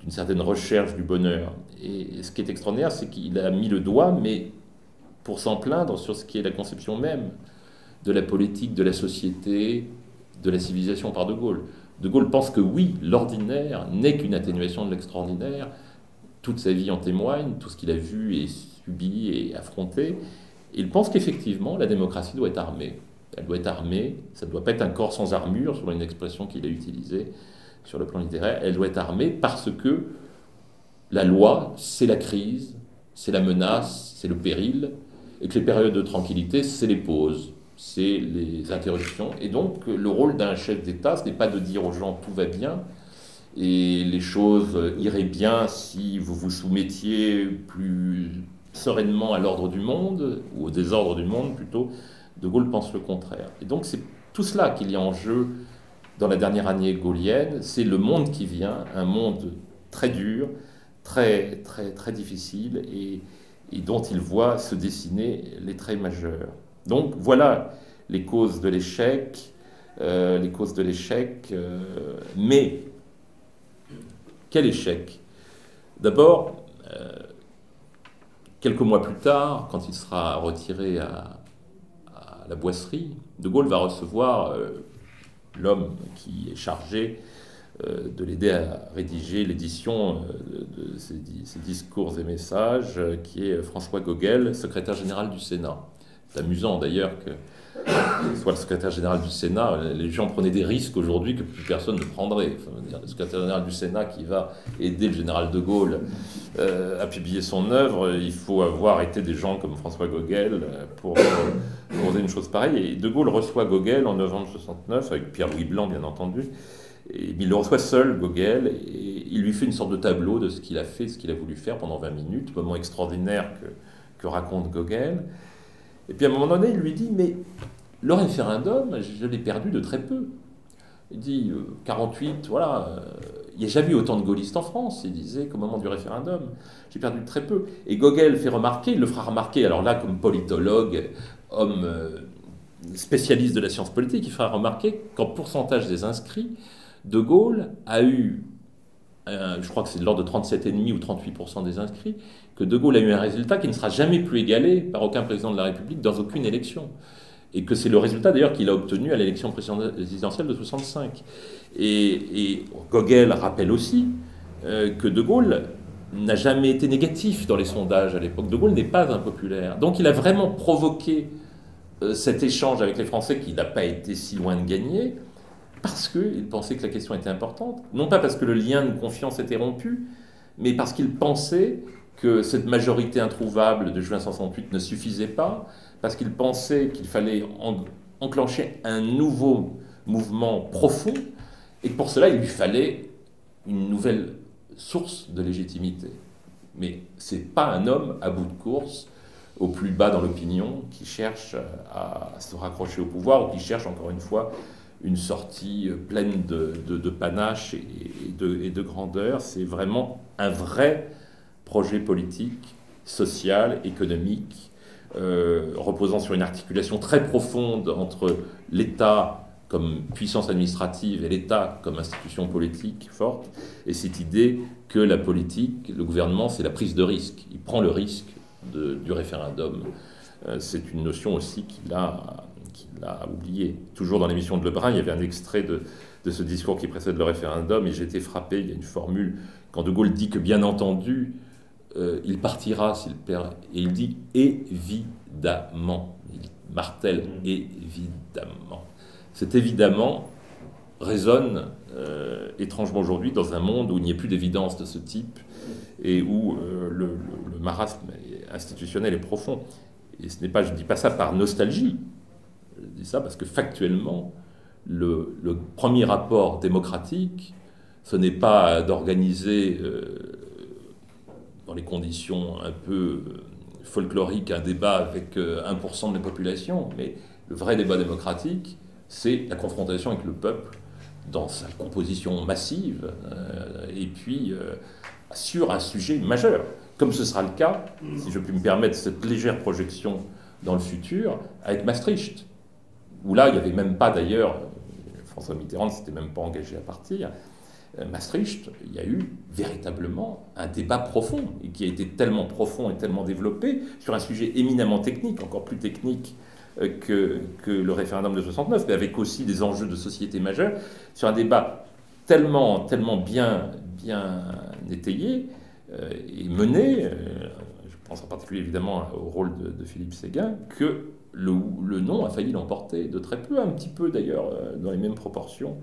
d'une certaine recherche du bonheur. Et ce qui est extraordinaire, c'est qu'il a mis le doigt, mais pour s'en plaindre sur ce qui est la conception même de la politique, de la société, de la civilisation par De Gaulle. De Gaulle pense que oui, l'ordinaire n'est qu'une atténuation de l'extraordinaire. Toute sa vie en témoigne, tout ce qu'il a vu et subi et affronté. Il pense qu'effectivement, la démocratie doit être armée. Elle doit être armée, ça ne doit pas être un corps sans armure, selon une expression qu'il a utilisée sur le plan littéraire. Elle doit être armée parce que la loi, c'est la crise, c'est la menace, c'est le péril, et que les périodes de tranquillité, c'est les pauses, c'est les interruptions. Et donc, le rôle d'un chef d'État, ce n'est pas de dire aux gens tout va bien, et les choses iraient bien si vous vous soumettiez plus sereinement à l'ordre du monde, ou au désordre du monde plutôt. De Gaulle pense le contraire. Et donc, c'est tout cela qu'il y a en jeu dans la dernière année gaulienne, c'est le monde qui vient, un monde très dur, très, très, très difficile, et dont il voit se dessiner les traits majeurs. Donc voilà les causes de l'échec, mais quel échec? D'abord, quelques mois plus tard, quand il sera retiré à la Boisserie, De Gaulle va recevoir l'homme qui est chargé de l'aider à rédiger l'édition de ses discours et messages, qui est François Gogel, secrétaire général du Sénat. C'est amusant d'ailleurs que soit le secrétaire général du Sénat, les gens prenaient des risques aujourd'hui que plus personne ne prendrait. Enfin, le secrétaire général du Sénat qui va aider le général de Gaulle à publier son œuvre, il faut avoir été des gens comme François Gogel pour oser une chose pareille. Et de Gaulle reçoit Gogel en novembre 69, avec Pierre-Louis Blanc bien entendu, et il le reçoit seul, Gogel, et il lui fait une sorte de tableau de ce qu'il a fait, ce qu'il a voulu faire pendant 20 minutes, moment extraordinaire que raconte Gogel. Et puis à un moment donné, il lui dit « Mais le référendum, je l'ai perdu de très peu. Il dit 48, voilà, il n'y a jamais eu autant de gaullistes en France, il disait, qu'au moment du référendum. J'ai perdu très peu. Et Gogel fait remarquer, il le fera remarquer, alors là, comme politologue, homme spécialiste de la science politique, il fera remarquer qu'en pourcentage des inscrits, De Gaulle a eu, je crois que c'est de l'ordre de 37,5 ou 38% des inscrits, que De Gaulle a eu un résultat qui ne sera jamais plus égalé par aucun président de la République dans aucune élection. Et que c'est le résultat d'ailleurs qu'il a obtenu à l'élection présidentielle de 65. Et Gogel rappelle aussi que De Gaulle n'a jamais été négatif dans les sondages à l'époque. De Gaulle n'est pas impopulaire. Donc il a vraiment provoqué cet échange avec les Français qui n'a pas été si loin de gagner, parce qu'il pensait que la question était importante. Non pas parce que le lien de confiance était rompu, mais parce qu'il pensait que cette majorité introuvable de juin 68 ne suffisait pas, parce qu'il pensait qu'il fallait enclencher un nouveau mouvement profond, et que pour cela, il lui fallait une nouvelle source de légitimité. Mais ce n'est pas un homme à bout de course, au plus bas dans l'opinion, qui cherche à se raccrocher au pouvoir, ou qui cherche, encore une fois, une sortie pleine de panache et de grandeur. C'est vraiment un vrai projet politique, social, économique, reposant sur une articulation très profonde entre l'État comme puissance administrative et l'État comme institution politique forte, et cette idée que la politique, le gouvernement, c'est la prise de risque. Il prend le risque du référendum. C'est une notion aussi qu'il a oubliée. Toujours dans l'émission de Lebrun, il y avait un extrait de ce discours qui précède le référendum, et j'ai été frappé, il y a une formule, quand De Gaulle dit que bien entendu, il partira s'il perd, et il dit évidemment, il martèle évidemment. Cet évidemment résonne étrangement aujourd'hui dans un monde où il n'y a plus d'évidence de ce type et où le marasme institutionnel est profond. Et je ne dis pas ça par nostalgie, je dis ça parce que factuellement, le premier rapport démocratique, ce n'est pas d'organiser dans les conditions un peu folkloriques un débat avec 1% de la population, mais le vrai débat démocratique, c'est la confrontation avec le peuple dans sa composition massive, et puis sur un sujet majeur, comme ce sera le cas, si je puis me permettre cette légère projection dans le futur, avec Maastricht, où là, il n'y avait même pas d'ailleurs, François Mitterrand ne s'était même pas engagé à partir. Maastricht, il y a eu véritablement un débat profond, et qui a été tellement profond et tellement développé sur un sujet éminemment technique, encore plus technique que le référendum de 69, mais avec aussi des enjeux de société majeurs, sur un débat tellement bien étayé et mené, je pense en particulier évidemment au rôle de Philippe Séguin, que le non a failli l'emporter de très peu, un petit peu d'ailleurs dans les mêmes proportions,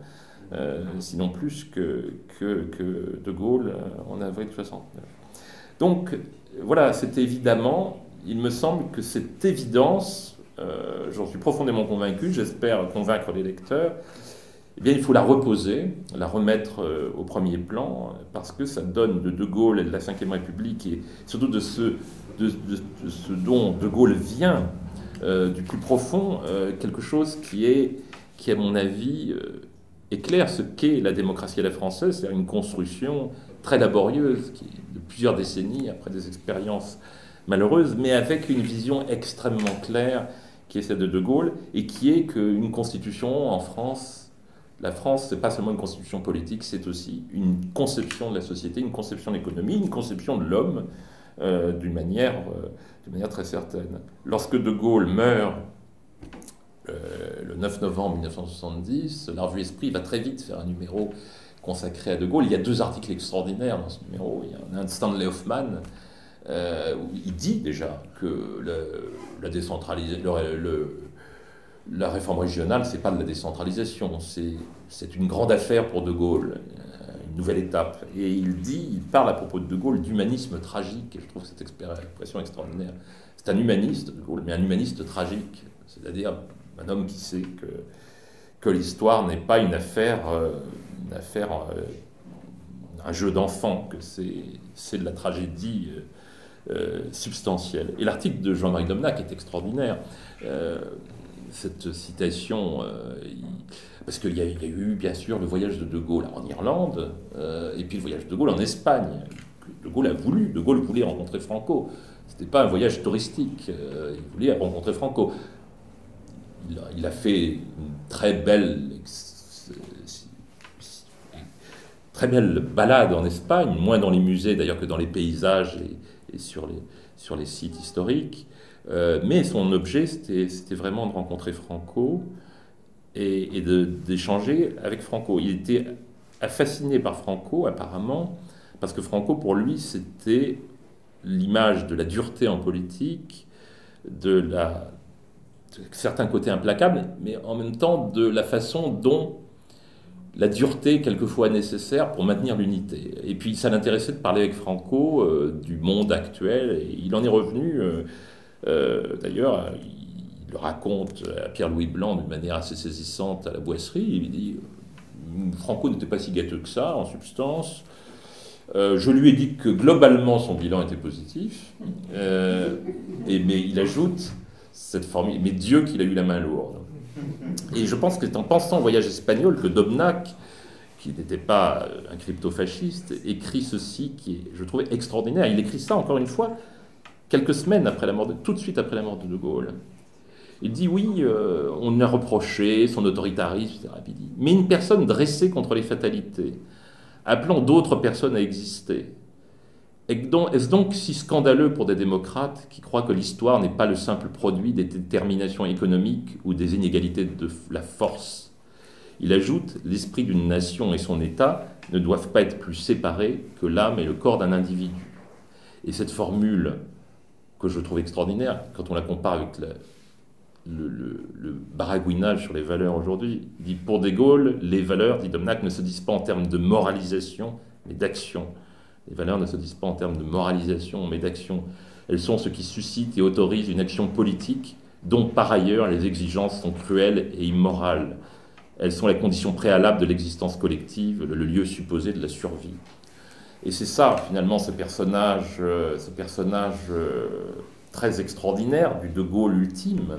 sinon plus que De Gaulle en avril 69. Donc voilà, c'est évidemment, il me semble que cette évidence, j'en suis profondément convaincu, j'espère convaincre les lecteurs, eh bien, il faut la reposer, la remettre au premier plan, parce que ça donne de Gaulle et de la Ve République, et surtout de ce dont De Gaulle vient, du plus profond, quelque chose qui, à mon avis, éclaire ce qu'est la démocratie à la française, c'est-à-dire une construction très laborieuse, de plusieurs décennies, après des expériences malheureuses, mais avec une vision extrêmement claire, qui est celle de Gaulle, et qui est qu'une constitution en France, la France, ce n'est pas seulement une constitution politique, c'est aussi une conception de la société, une conception de l'économie, une conception de l'homme, d'une manière très certaine. Lorsque De Gaulle meurt le 9 novembre 1970, la revue Esprit va très vite faire un numéro consacré à De Gaulle. Il y a 2 articles extraordinaires dans ce numéro. Il y en a un de Stanley Hoffman, où il dit déjà que la réforme régionale, ce n'est pas de la décentralisation, c'est une grande affaire pour De Gaulle, une nouvelle étape. Et il parle à propos de De Gaulle d'humanisme tragique, et je trouve cette expression extraordinaire. C'est un humaniste, De Gaulle, mais un humaniste tragique, c'est-à-dire un homme qui sait que l'histoire n'est pas une affaire, un jeu d'enfant, que c'est de la tragédie substantielle. Et l'article de Jean-Marie Domnac est extraordinaire. cette citation, parce qu'il y a eu bien sûr le voyage de Gaulle en Irlande, et puis le voyage de Gaulle en Espagne. De Gaulle voulait rencontrer Franco. Ce n'était pas un voyage touristique, il voulait rencontrer Franco. Il a fait une très belle balade en Espagne, moins dans les musées d'ailleurs que dans les paysages et sur les sites historiques. Mais son objet, c'était vraiment de rencontrer Franco et d'échanger avec Franco. Il était fasciné par Franco, apparemment, parce que Franco, pour lui, c'était l'image de la dureté en politique, de certains côtés implacables, mais en même temps de la façon dont la dureté, quelquefois nécessaire pour maintenir l'unité. Et puis, ça l'intéressait de parler avec Franco du monde actuel, et il en est revenu... D'ailleurs, il le raconte à Pierre-Louis Blanc d'une manière assez saisissante à la Boisserie. Il dit Franco n'était pas si gâteux que ça, en substance. Je lui ai dit que globalement son bilan était positif. Mais il ajoute cette formule mais Dieu qu'il a eu la main lourde. Et je pense que c'est en pensant au voyage espagnol que Domnac, qui n'était pas un crypto-fasciste, écrit ceci qui est, je trouvais, extraordinaire. Il écrit ça, encore une fois, quelques semaines après tout de suite après la mort de Gaulle. Il dit oui, on a reproché son autoritarisme, etc. Il dit, mais une personne dressée contre les fatalités, appelant d'autres personnes à exister, est-ce donc si scandaleux pour des démocrates qui croient que l'histoire n'est pas le simple produit des déterminations économiques ou des inégalités de la force? Il ajoute, l'esprit d'une nation et son État ne doivent pas être plus séparés que l'âme et le corps d'un individu. Et cette formule que je trouve extraordinaire, quand on la compare avec le baragouinage sur les valeurs aujourd'hui, il dit pour De Gaulle, les valeurs, dit Domnac, ne se disent pas en termes de moralisation, mais d'action. Les valeurs ne se disent pas en termes de moralisation, mais d'action. Elles sont ce qui suscite et autorise une action politique dont, par ailleurs, les exigences sont cruelles et immorales. Elles sont la condition préalable de l'existence collective, le lieu supposé de la survie. Et c'est ça, finalement, ce personnage très extraordinaire du De Gaulle ultime,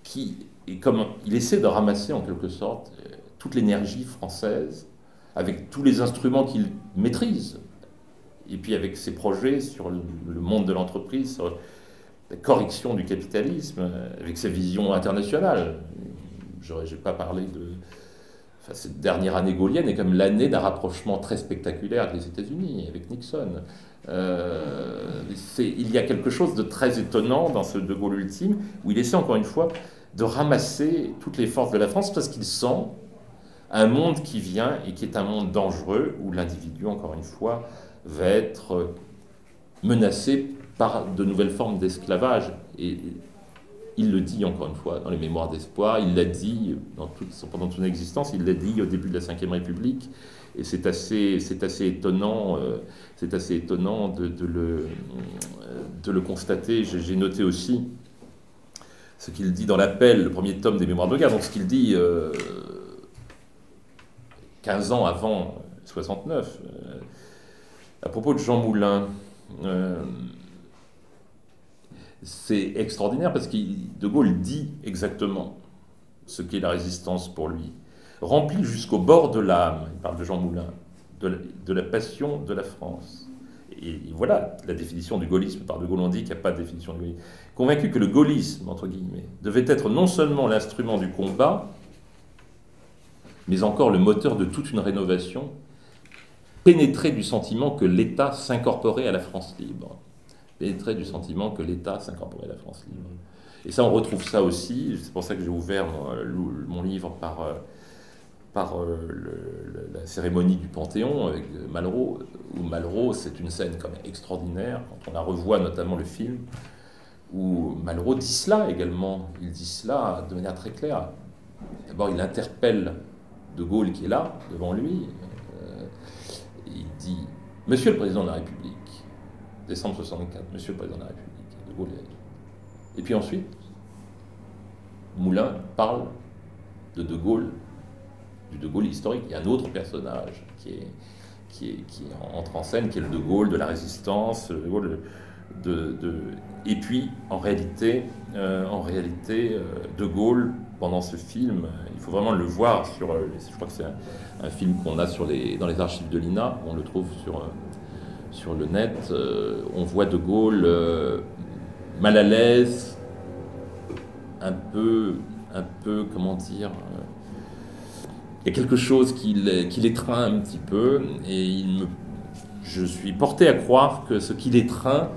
qui est comme il essaie de ramasser en quelque sorte toute l'énergie française avec tous les instruments qu'il maîtrise, et puis avec ses projets sur le monde de l'entreprise, sur la correction du capitalisme, avec sa vision internationale. Je n'ai pas parlé de... Enfin, cette dernière année gaullienne est comme l'année d'un rapprochement très spectaculaire avec les États-Unis, avec Nixon. Il y a quelque chose de très étonnant dans ce De Gaulle ultime, où il essaie encore une fois de ramasser toutes les forces de la France, parce qu'il sent un monde qui vient et qui est un monde dangereux, où l'individu, encore une fois, va être menacé par de nouvelles formes d'esclavage. Et il le dit encore une fois dans les Mémoires d'espoir, il l'a dit pendant son existence, il l'a dit au début de la Ve République, et c'est assez étonnant, de le constater. J'ai noté aussi ce qu'il dit dans l'Appel, le premier tome des Mémoires de guerre, donc ce qu'il dit 15 ans avant 69, à propos de Jean Moulin. C'est extraordinaire parce que De Gaulle dit exactement ce qu'est la résistance pour lui. Rempli jusqu'au bord de l'âme, il parle de Jean Moulin, de la passion de la France. Et voilà la définition du gaullisme. Par De Gaulle, on dit qu'il n'y a pas de définition du gaullisme. Convaincu que le gaullisme, entre guillemets, devait être non seulement l'instrument du combat, mais encore le moteur de toute une rénovation, pénétré du sentiment que l'État s'incorporait à la France libre. Pénétré du sentiment que l'État s'incorporait à la France libre. Et ça, on retrouve ça aussi, c'est pour ça que j'ai ouvert mon livre par la cérémonie du Panthéon avec Malraux, où Malraux, c'est une scène quand même extraordinaire, quand on la revoit, notamment le film, où Malraux dit cela également, il dit cela de manière très claire. D'abord, il interpelle De Gaulle qui est là, devant lui, il dit « Monsieur le Président de la République », décembre 64, Monsieur le Président de la République, De Gaulle est là. Et puis ensuite, Moulin parle de Gaulle, du De Gaulle historique. Il y a un autre personnage qui entre en scène, qui est le De Gaulle de la résistance, le De Gaulle Et puis, en réalité, De Gaulle, pendant ce film, il faut vraiment le voir sur... Je crois que c'est un film qu'on a dans les archives de l'INA, on le trouve sur le net. On voit De Gaulle mal à l'aise, un peu, comment dire... il y a quelque chose qui l'étreint un petit peu, et je suis porté à croire que ce qui l'étreint,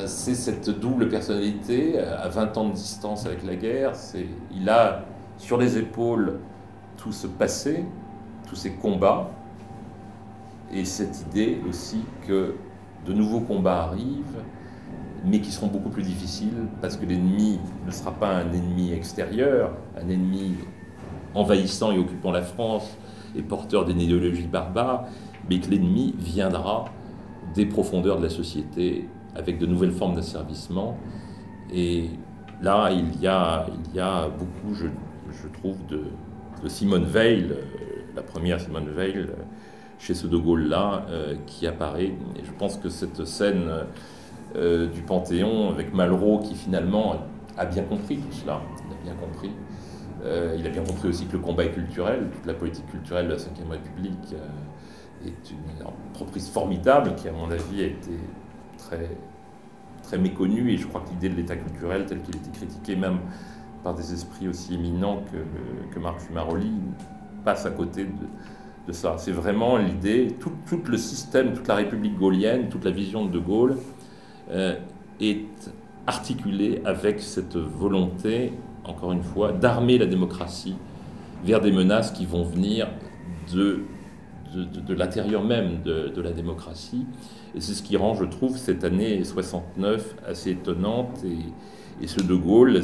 c'est cette double personnalité, à 20 ans de distance avec la guerre. Il a sur les épaules tout ce passé, tous ces combats, et cette idée aussi que de nouveaux combats arrivent, mais qui seront beaucoup plus difficiles, parce que l'ennemi ne sera pas un ennemi extérieur, un ennemi envahissant et occupant la France et porteur d'une idéologie barbare, mais que l'ennemi viendra des profondeurs de la société, avec de nouvelles formes d'asservissement. Et là, il y a beaucoup, je trouve, de Simone Veil, la première Simone Veil, chez ce De Gaulle-là, qui apparaît. Et je pense que cette scène du Panthéon, avec Malraux, qui finalement a bien compris tout cela, il a bien compris. Il a bien compris aussi que le combat est culturel, toute la politique culturelle de la Ve République est une entreprise formidable qui, à mon avis, a été très méconnu, et je crois que l'idée de l'État culturel, tel qu'il était critiqué même par des esprits aussi éminents que Marc Fumaroli, passe à côté de ça. C'est vraiment l'idée, tout le système, toute la République gaulienne, toute la vision de Gaulle est articulée avec cette volonté, encore une fois, d'armer la démocratie vers des menaces qui vont venir de l'intérieur même de la démocratie. Et c'est ce qui rend, je trouve, cette année 69 assez étonnante. Et ce De Gaulle,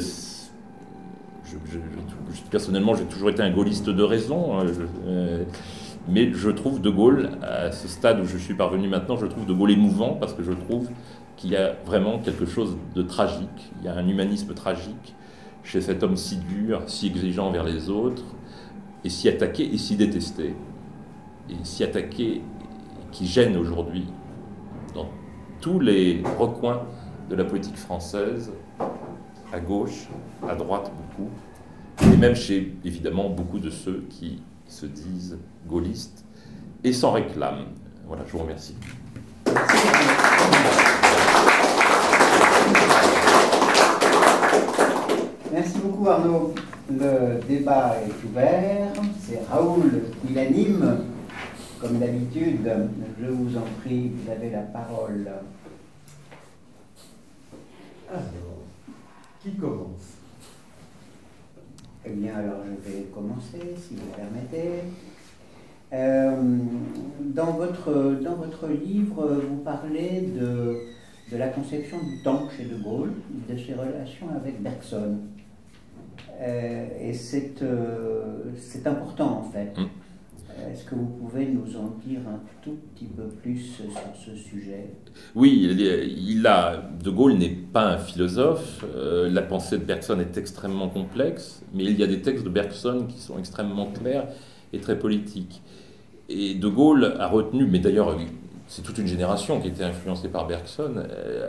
personnellement, j'ai toujours été un gaulliste de raison, hein, mais je trouve De Gaulle, à ce stade où je suis parvenu maintenant, je trouve De Gaulle émouvant, parce que je trouve qu'il y a vraiment quelque chose de tragique, il y a un humanisme tragique chez cet homme si dur, si exigeant envers les autres, et si attaqué et si détesté, et si attaqué, qui gêne aujourd'hui dans tous les recoins de la politique française, à gauche, à droite beaucoup, et même chez, évidemment, beaucoup de ceux qui se disent gaullistes et s'en réclament. Voilà, je vous remercie. Merci beaucoup Arnaud. Le débat est ouvert. C'est Raoul qui l'anime. Comme d'habitude, je vous en prie, vous avez la parole. Alors, qui commence? Eh bien, alors je vais commencer, si vous permettez. Dans votre livre, vous parlez de la conception du temps chez De Gaulle, de ses relations avec Bergson. Et c'est important, en fait. Est-ce que vous pouvez nous en dire un tout petit peu plus sur ce sujet? Oui, De Gaulle n'est pas un philosophe. La pensée de Bergson est extrêmement complexe, mais il y a des textes de Bergson qui sont extrêmement clairs et très politiques. Et De Gaulle a retenu, mais d'ailleurs c'est toute une génération qui a été influencée par Bergson,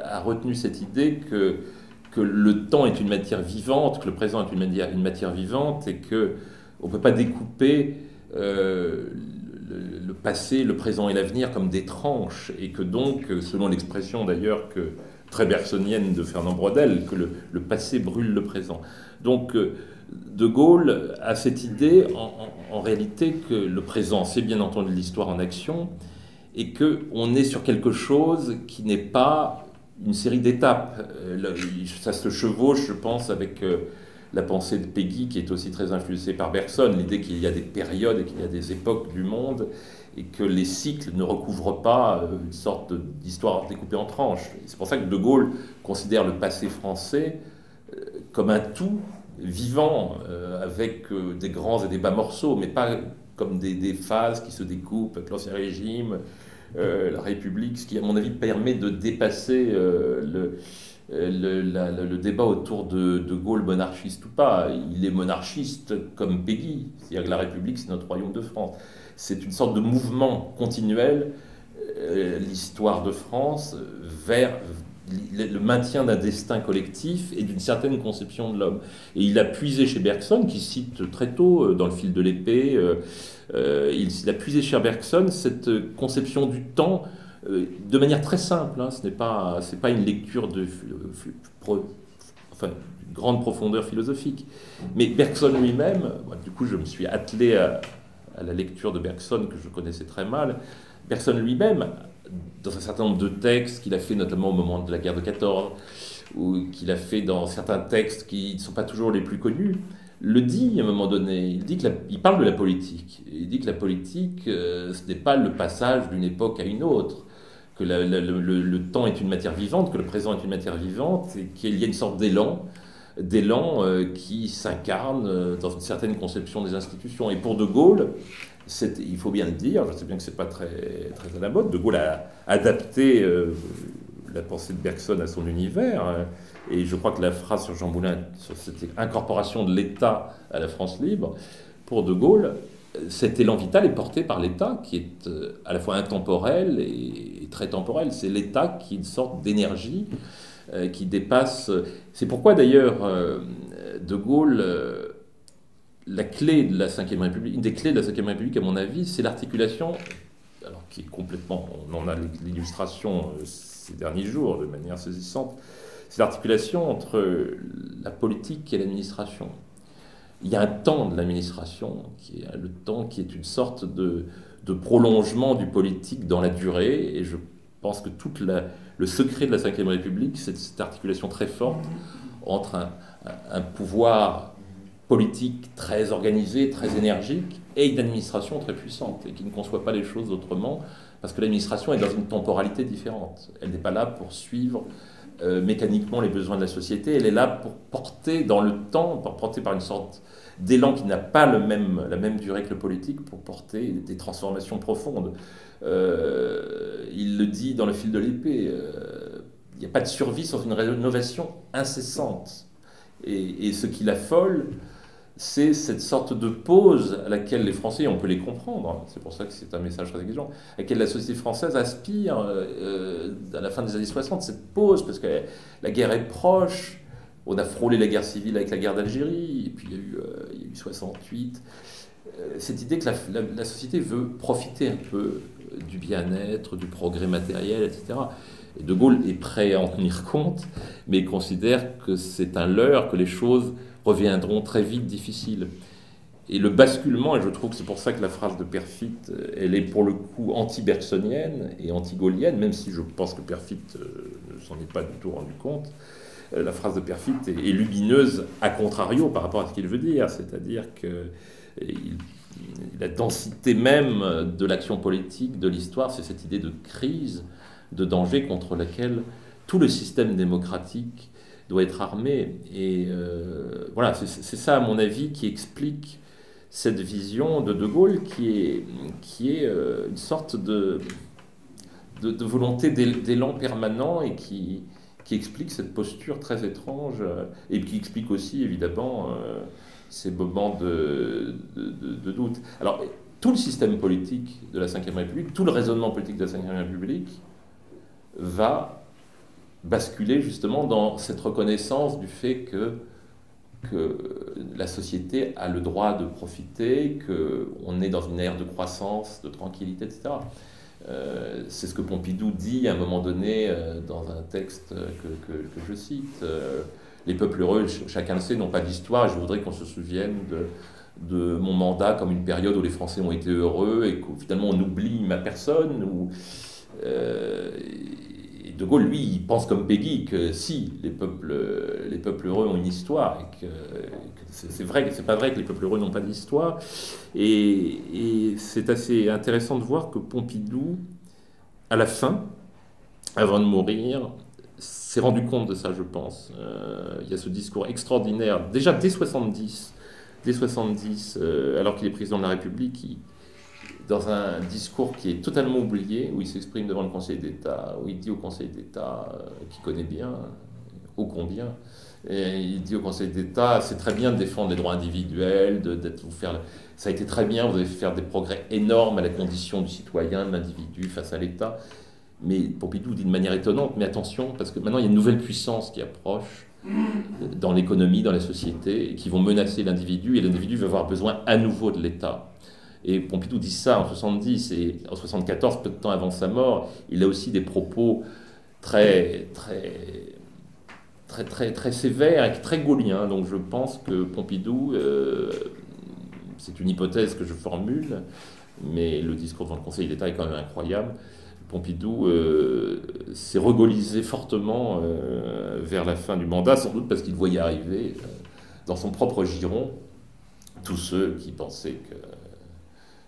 a retenu cette idée que le temps est une matière vivante, que le présent est une matière vivante, et qu'on ne peut pas découper le passé, le présent et l'avenir comme des tranches, et que donc, selon l'expression d'ailleurs très bergsonienne de Fernand Braudel, que le passé brûle le présent. Donc De Gaulle a cette idée en réalité que le présent, c'est bien entendu l'histoire en action, et qu'on est sur quelque chose qui n'est pas une série d'étapes. Ça se chevauche, je pense, avec la pensée de Péguy, qui est aussi très influencée par Bergson, l'idée qu'il y a des périodes et qu'il y a des époques du monde, et que les cycles ne recouvrent pas une sorte d'histoire découpée en tranches. C'est pour ça que De Gaulle considère le passé français comme un tout vivant, avec des grands et des bas morceaux, mais pas comme des phases qui se découpent avec l'Ancien Régime, la République, ce qui, à mon avis, permet de dépasser le débat autour de Gaulle monarchiste ou pas. Il est monarchiste comme Péguy, c'est-à-dire que la République, c'est notre royaume de France. C'est une sorte de mouvement continuel, l'histoire de France, vers le maintien d'un destin collectif et d'une certaine conception de l'homme. Et il a puisé chez Bergson, qui cite très tôt dans Le fil de l'épée, il a puisé chez Bergson cette conception du temps de manière très simple. Hein. Ce n'est pas une lecture de grande profondeur philosophique. Mais Bergson lui-même, du coup je me suis attelé à la lecture de Bergson que je connaissais très mal. Bergson lui-même, dans un certain nombre de textes qu'il a fait notamment au moment de la guerre de 14, ou qu'il a fait dans certains textes qui ne sont pas toujours les plus connus, le dit à un moment donné. Il parle de la politique. Il dit que la politique, ce n'est pas le passage d'une époque à une autre, que le temps est une matière vivante, que le présent est une matière vivante, et qu'il y a une sorte d'élan qui s'incarne dans une certaine conception des institutions. Et pour De Gaulle, il faut bien le dire, je sais bien que ce n'est pas très, très à la mode, De Gaulle a adapté la pensée de Bergson à son univers, et je crois que la phrase sur Jean Moulin, sur cette incorporation de l'État à la France libre, pour De Gaulle, cet élan vital est porté par l'État, qui est à la fois intemporel et très temporel. C'est l'État qui est une sorte d'énergie qui dépasse... C'est pourquoi d'ailleurs De Gaulle... la clé de la Ve République, une des clés de la Ve République, à mon avis, c'est l'articulation, alors qui est complètement, on en a l'illustration ces derniers jours de manière saisissante, c'est l'articulation entre la politique et l'administration. Il y a un temps de l'administration, qui est le temps qui est une sorte de prolongement du politique dans la durée, et je pense que le secret de la Ve République, c'est cette articulation très forte entre un pouvoir politique très organisée, très énergique, et une administration très puissante, et qui ne conçoit pas les choses autrement, parce que l'administration est dans une temporalité différente. Elle n'est pas là pour suivre mécaniquement les besoins de la société, elle est là pour porter dans le temps, pour porter par une sorte d'élan qui n'a pas la même durée que le politique, pour porter des transformations profondes. Il le dit dans Le fil de l'épée, il n'y a pas de survie sans une rénovation incessante. Et ce qui l'affole, c'est cette sorte de pause à laquelle les Français, on peut les comprendre, c'est pour ça que c'est un message très exigeant, à laquelle la société française aspire à la fin des années 60, cette pause, parce que la guerre est proche, on a frôlé la guerre civile avec la guerre d'Algérie, et puis il y a eu 68. Cette idée que la société veut profiter un peu du bien-être, du progrès matériel, etc. Et De Gaulle est prêt à en tenir compte, mais considère que c'est un leurre, que les choses reviendront très vite difficiles. Et le basculement, et je trouve que c'est pour ça que la phrase de Perfit, elle est pour le coup anti-bergsonienne et anti-gaullienne, même si je pense que Perfit ne s'en est pas du tout rendu compte. La phrase de Perfit est lumineuse à contrario par rapport à ce qu'il veut dire, c'est-à-dire que la densité même de l'action politique, de l'histoire, c'est cette idée de crise, de danger contre laquelle tout le système démocratique doit être armé. Et voilà, c'est ça, à mon avis, qui explique cette vision de Gaulle qui est une sorte de volonté d'élan permanent et qui explique cette posture très étrange et qui explique aussi, évidemment, ces moments de doute. Alors, tout le système politique de la Ve République, tout le raisonnement politique de la Ve République va basculer justement dans cette reconnaissance du fait que la société a le droit de profiter, qu'on est dans une ère de croissance, de tranquillité, etc. C'est ce que Pompidou dit à un moment donné dans un texte que je cite. Les peuples heureux, chacun le sait, n'ont pas d'histoire, et je voudrais qu'on se souvienne de mon mandat comme une période où les Français ont été heureux et que finalement on oublie ma personne. Et De Gaulle, lui, il pense comme Péguy que si les peuples heureux ont une histoire, et que c'est vrai que c'est pas vrai que les peuples heureux n'ont pas d'histoire. Et c'est assez intéressant de voir que Pompidou, à la fin, avant de mourir, s'est rendu compte de ça, je pense. Il y a ce discours extraordinaire, déjà dès 70, alors qu'il est président de la République, dans un discours qui est totalement oublié, où il s'exprime devant le Conseil d'État, où il dit au Conseil d'État, qu'il connaît bien, ô combien, et il dit au Conseil d'État, c'est très bien de défendre les droits individuels, ça a été très bien, vous avez fait faire des progrès énormes à la condition du citoyen, de l'individu face à l'État. Mais Pompidou dit de manière étonnante, mais attention, parce que maintenant il y a une nouvelle puissance qui approche dans l'économie, dans la société, et qui vont menacer l'individu, et l'individu va avoir besoin à nouveau de l'État. Et Pompidou dit ça en 70, et en 74, peu de temps avant sa mort, il a aussi des propos très sévères et très gaulliens. Donc je pense que Pompidou, c'est une hypothèse que je formule, mais le discours devant le Conseil d'État est quand même incroyable. Pompidou s'est regaullisé fortement vers la fin du mandat, sans doute parce qu'il voyait arriver dans son propre giron tous ceux qui pensaient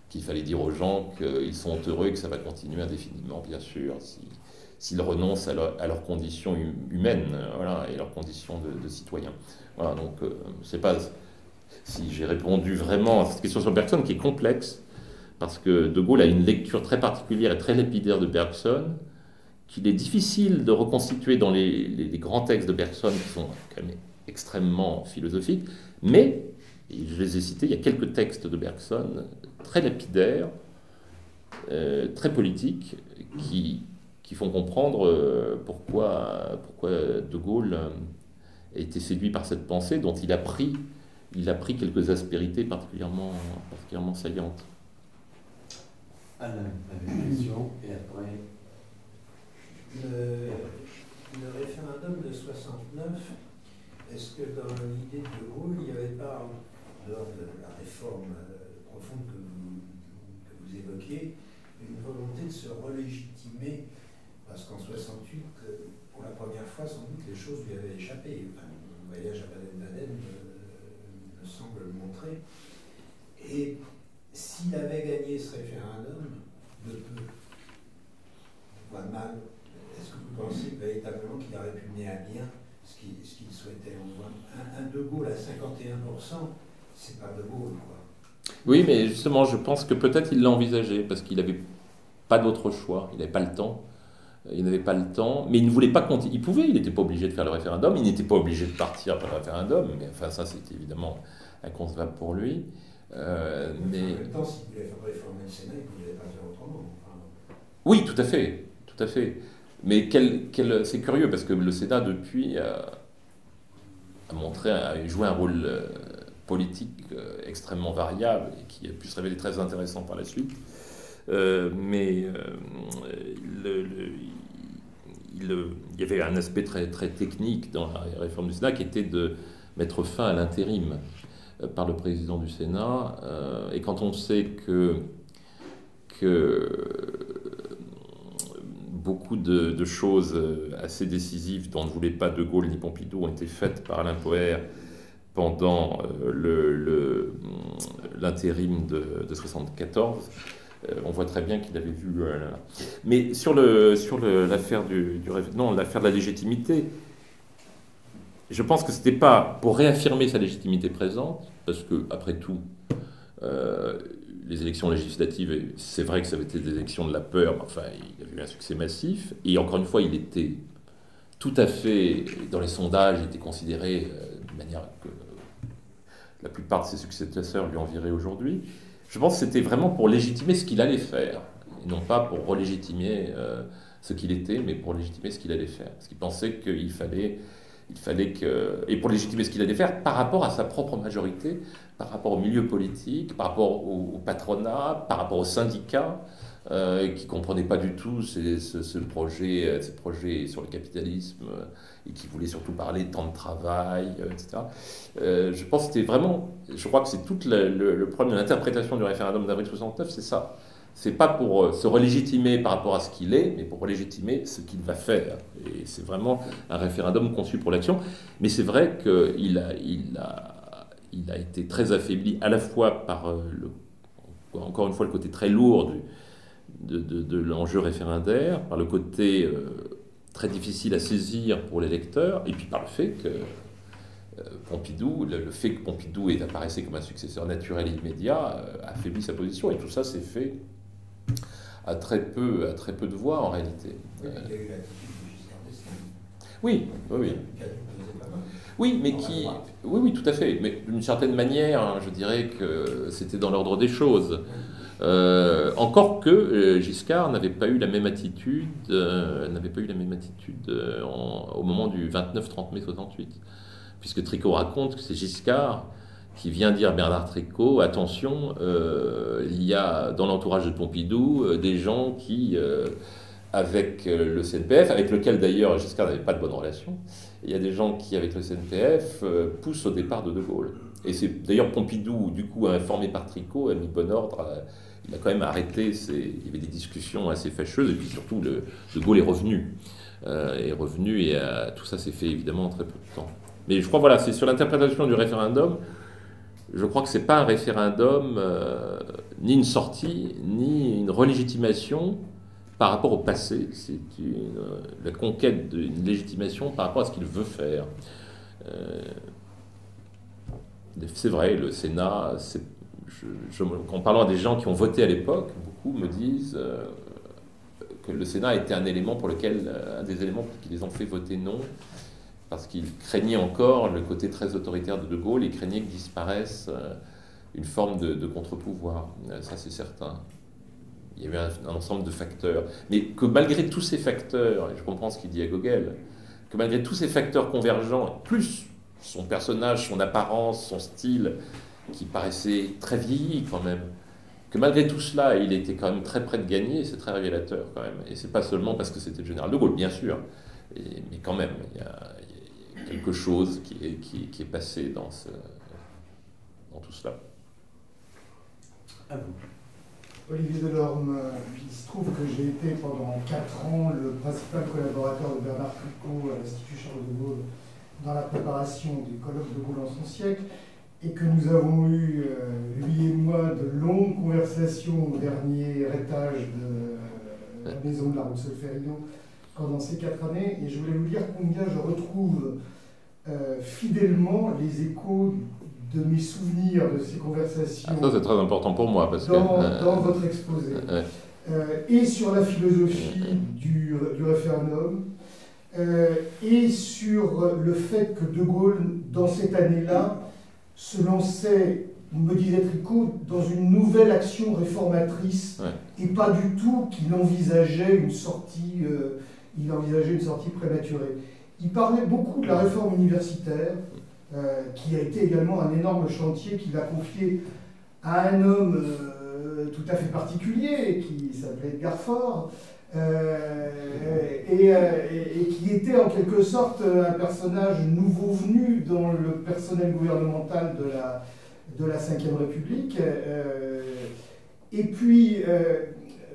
qu'il fallait dire aux gens qu'ils sont heureux et que ça va continuer indéfiniment, bien sûr, s'ils renoncent à leurs conditions humaines, voilà, et leurs conditions de citoyens. Voilà, donc je ne sais pas si j'ai répondu vraiment à cette question sur Bergson, qui est complexe, parce que De Gaulle a une lecture très particulière et très lapidaire de Bergson, qu'il est difficile de reconstituer dans les grands textes de Bergson, qui sont quand même extrêmement philosophiques, mais, et je les ai cités, il y a quelques textes de Bergson très lapidaires, très politiques, qui font comprendre pourquoi De Gaulle a été séduit par cette pensée dont il a pris quelques aspérités particulièrement saillantes. Alain, avec une question, et après... Le référendum de 69, est-ce que dans l'idée de Gaulle, il n'y avait pas, lors de la réforme profonde que vous évoquiez, une volonté de se relégitimer, parce qu'en 68, pour la première fois, sans doute, les choses lui avaient échappé. Enfin, le voyage à Baden-Baden me semble le montrer. Et s'il avait gagné ce référendum, de peu, voire mal, est-ce que vous pensez véritablement qu'il aurait pu mener à bien ce qu'il souhaitait? On voit un De Gaulle à 51%, c'est pas De Gaulle, quoi. Oui, mais justement, je pense que peut-être il l'a envisagé, parce qu'il n'avait pas d'autre choix, il n'avait pas le temps. Il n'avait pas le temps, mais il ne voulait pas continuer. Il pouvait, il n'était pas obligé de faire le référendum, il n'était pas obligé de partir par le référendum, mais enfin ça c'était évidemment inconcevable pour lui. Mais en même temps, s'il voulait faire réformer le Sénat, il ne pouvait pas faire autrement. Enfin... Oui, tout à fait, tout à fait. Mais c'est curieux parce que le Sénat depuis a joué un rôle politique extrêmement variable et qui a pu se révéler très intéressant par la suite. Mais il y avait un aspect très technique dans la réforme du Sénat qui était de mettre fin à l'intérim par le président du Sénat. Et quand on sait que beaucoup de choses assez décisives dont ne voulaient pas De Gaulle ni Pompidou ont été faites par Alain Poher pendant l'intérim de 1974, on voit très bien qu'il avait vu... Mais sur l'affaire l'affaire de la légitimité, je pense que ce n'était pas pour réaffirmer sa légitimité présente, parce que, après tout, les élections législatives, c'est vrai que ça avait été des élections de la peur, mais enfin, il avait eu un succès massif, et encore une fois, il était tout à fait, dans les sondages, il était considéré de manière que la plupart de ses successeurs lui envieraient aujourd'hui. Je pense que c'était vraiment pour légitimer ce qu'il allait faire, et non pas pour relégitimer ce qu'il était, mais pour légitimer ce qu'il allait faire. Parce qu'il pensait qu'il fallait que... Et pour légitimer ce qu'il allait faire par rapport à sa propre majorité, par rapport au milieu politique, par rapport au patronat, par rapport aux syndicats, qui ne comprenaient pas du tout ces projets sur le capitalisme, et qui voulaient surtout parler de temps de travail, etc. Je pense que c'était vraiment... Je crois que c'est tout le problème de l'interprétation du référendum d'avril 69, c'est ça. C'est pas pour se relégitimer par rapport à ce qu'il est, mais pour relégitimer ce qu'il va faire. Et c'est vraiment un référendum conçu pour l'action. Mais c'est vrai qu'il a été très affaibli à la fois par, encore une fois, le côté très lourd de l'enjeu référendaire, par le côté très difficile à saisir pour les lecteurs, et puis par le fait que Pompidou, le fait que Pompidou apparaissait comme un successeur naturel et immédiat, affaiblit sa position. Et tout ça s'est fait à très peu de voix en réalité. Il y a eu l'attitude de Giscard d'Estaing. Oui. Oui, mais qui... Oui, tout à fait. Mais d'une certaine manière, je dirais que c'était dans l'ordre des choses. Encore que Giscard n'avait pas eu la même attitude, au moment du 29-30 mai 68, puisque Tricot raconte que c'est Giscard qui vient dire à Bernard Tricot, attention, il y a dans l'entourage de Pompidou des gens qui, avec le CNPF, avec lequel d'ailleurs Giscard n'avait pas de bonne relation, il y a des gens qui, avec le CNPF, poussent au départ de De Gaulle. Et c'est d'ailleurs Pompidou, du coup, informé par Tricot, a mis bon ordre. Il a quand même arrêté. Il y avait des discussions assez fâcheuses. Et puis surtout, De Gaulle est revenu. Et tout ça s'est fait évidemment en très peu de temps. Mais je crois, voilà, c'est sur l'interprétation du référendum. Je crois que c'est pas un référendum, ni une sortie, ni une relégitimation par rapport au passé. C'est la conquête d'une légitimation par rapport à ce qu'il veut faire. C'est vrai, le Sénat, en parlant à des gens qui ont voté à l'époque, beaucoup me disent que le Sénat était un des éléments qui les ont fait voter non, parce qu'ils craignaient encore le côté très autoritaire de De Gaulle et craignaient que disparaisse une forme de contre-pouvoir. Ça, c'est certain. Il y avait un ensemble de facteurs. Mais que malgré tous ces facteurs, et je comprends ce qu'il dit à Gogel, que malgré tous ces facteurs convergents, plus son personnage, son apparence, son style, qui paraissait très vieilli quand même, que malgré tout cela, il était quand même très près de gagner, c'est très révélateur quand même. Et c'est pas seulement parce que c'était le général de Gaulle, bien sûr, mais quand même, il y a quelque chose qui est passé dans tout cela. À vous. Olivier Delorme, il se trouve que j'ai été pendant 4 ans le principal collaborateur de Bernard Tricot à l'Institut Charles de Gaulle dans la préparation du colloque de Gaulle en son siècle, et que nous avons eu, lui et moi, de longues conversations au dernier étage de la maison de la rue Solferino pendant ces 4 années, et je voulais vous dire combien je retrouve fidèlement les échos de mes souvenirs de ces conversations. Ça, c'est très important pour moi, parce dans votre exposé. Et sur la philosophie du référendum, et sur le fait que De Gaulle, dans cette année-là, se lançait, me disait Tricot, dans une nouvelle action réformatrice, et pas du tout qu'il envisageait une sortie prématurée. Il parlait beaucoup de la réforme universitaire, qui a été également un énorme chantier qu'il a confié à un homme tout à fait particulier, qui s'appelait Edgar Faure, et qui était en quelque sorte un personnage nouveau venu dans le personnel gouvernemental de la Ve République. Et puis,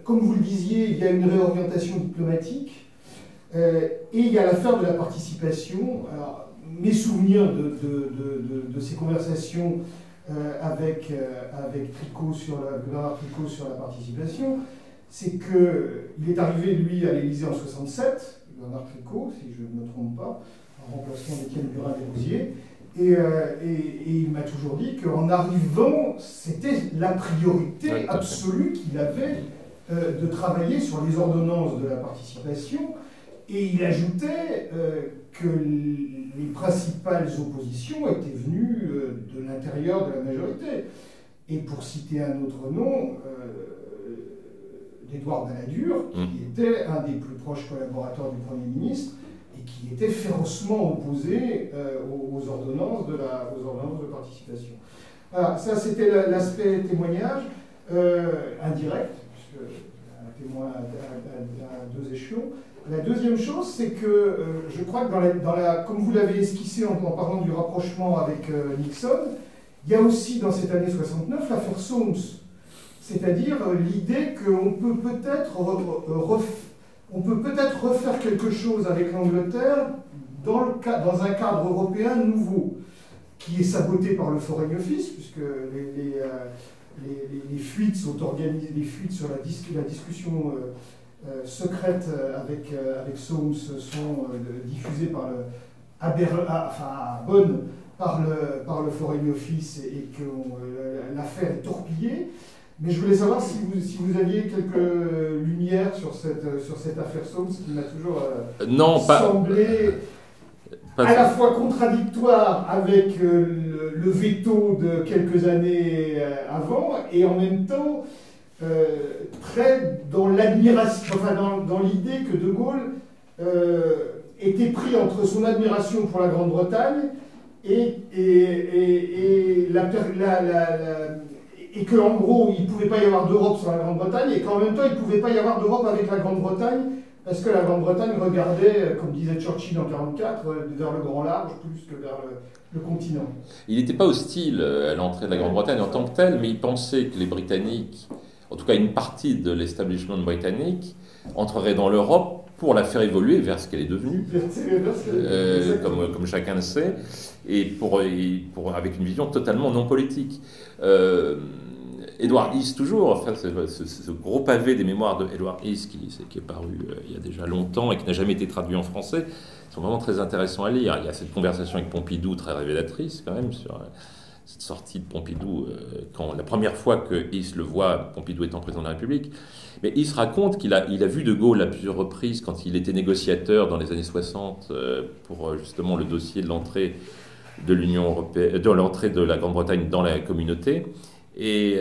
comme vous le disiez, il y a une réorientation diplomatique, et il y a l'affaire de la participation. Alors, mes souvenirs de ces conversations avec Tricot Bernard Tricot sur la participation, c'est qu'il est arrivé, lui, à l'Élysée en 67, Bernard Tricot, si je ne me trompe pas, en remplacement d'Étienne Burin-Desrosiers, et il m'a toujours dit qu'en arrivant, c'était la priorité absolue qu'il avait de travailler sur les ordonnances de la participation, et il ajoutait que les principales oppositions étaient venues de l'intérieur de la majorité. Et pour citer un autre nom, d'Édouard Balladur, qui était un des plus proches collaborateurs du Premier ministre et qui était férocement opposé aux ordonnances de participation. Voilà, ça c'était l'aspect témoignage indirect, puisque un témoin à 2 échelons. La deuxième chose, c'est que je crois que comme vous l'avez esquissé en parlant du rapprochement avec Nixon, il y a aussi dans cette année 69 l'affaire Soames, c'est-à-dire l'idée qu'on peut peut-être refaire quelque chose avec l'Angleterre dans un cadre européen nouveau, qui est saboté par le Foreign Office, puisque les fuites sont organisées, les fuites sur la discussion secrète avec Soames sont diffusées à Bonn par le Foreign Office, et que l'affaire est torpillée. Mais je voulais savoir si vous aviez quelques lumières sur cette affaire Soames, qui m'a toujours semblé à la fois contradictoire avec le veto de quelques années avant, et en même temps très dans l'admiration, enfin dans l'idée que De Gaulle était pris entre son admiration pour la Grande-Bretagne et qu'en gros, il ne pouvait pas y avoir d'Europe sans la Grande-Bretagne, et qu'en même temps, il ne pouvait pas y avoir d'Europe avec la Grande-Bretagne, parce que la Grande-Bretagne regardait, comme disait Churchill en 1944, vers le grand large plus que vers le continent. Il n'était pas hostile à l'entrée de la Grande-Bretagne en tant que tel, mais il pensait que les Britanniques, en tout cas une partie de l'establishment britannique, entrerait dans l'Europe pour la faire évoluer vers ce qu'elle est devenue, comme chacun le sait, et avec une vision totalement non politique. Edward Heath, toujours, enfin, ce gros pavé des mémoires de Edward Heath qui est paru il y a déjà longtemps et qui n'a jamais été traduit en français, sont vraiment très intéressants à lire. Il y a cette conversation avec Pompidou très révélatrice quand même sur cette sortie de Pompidou, quand la première fois que Heath le voit, Pompidou étant président de la République. Mais Heath raconte qu'il a vu De Gaulle à plusieurs reprises quand il était négociateur dans les années 60 pour justement le dossier de l'entrée de l'Union européenne, de l'entrée de la Grande-Bretagne dans la communauté. Et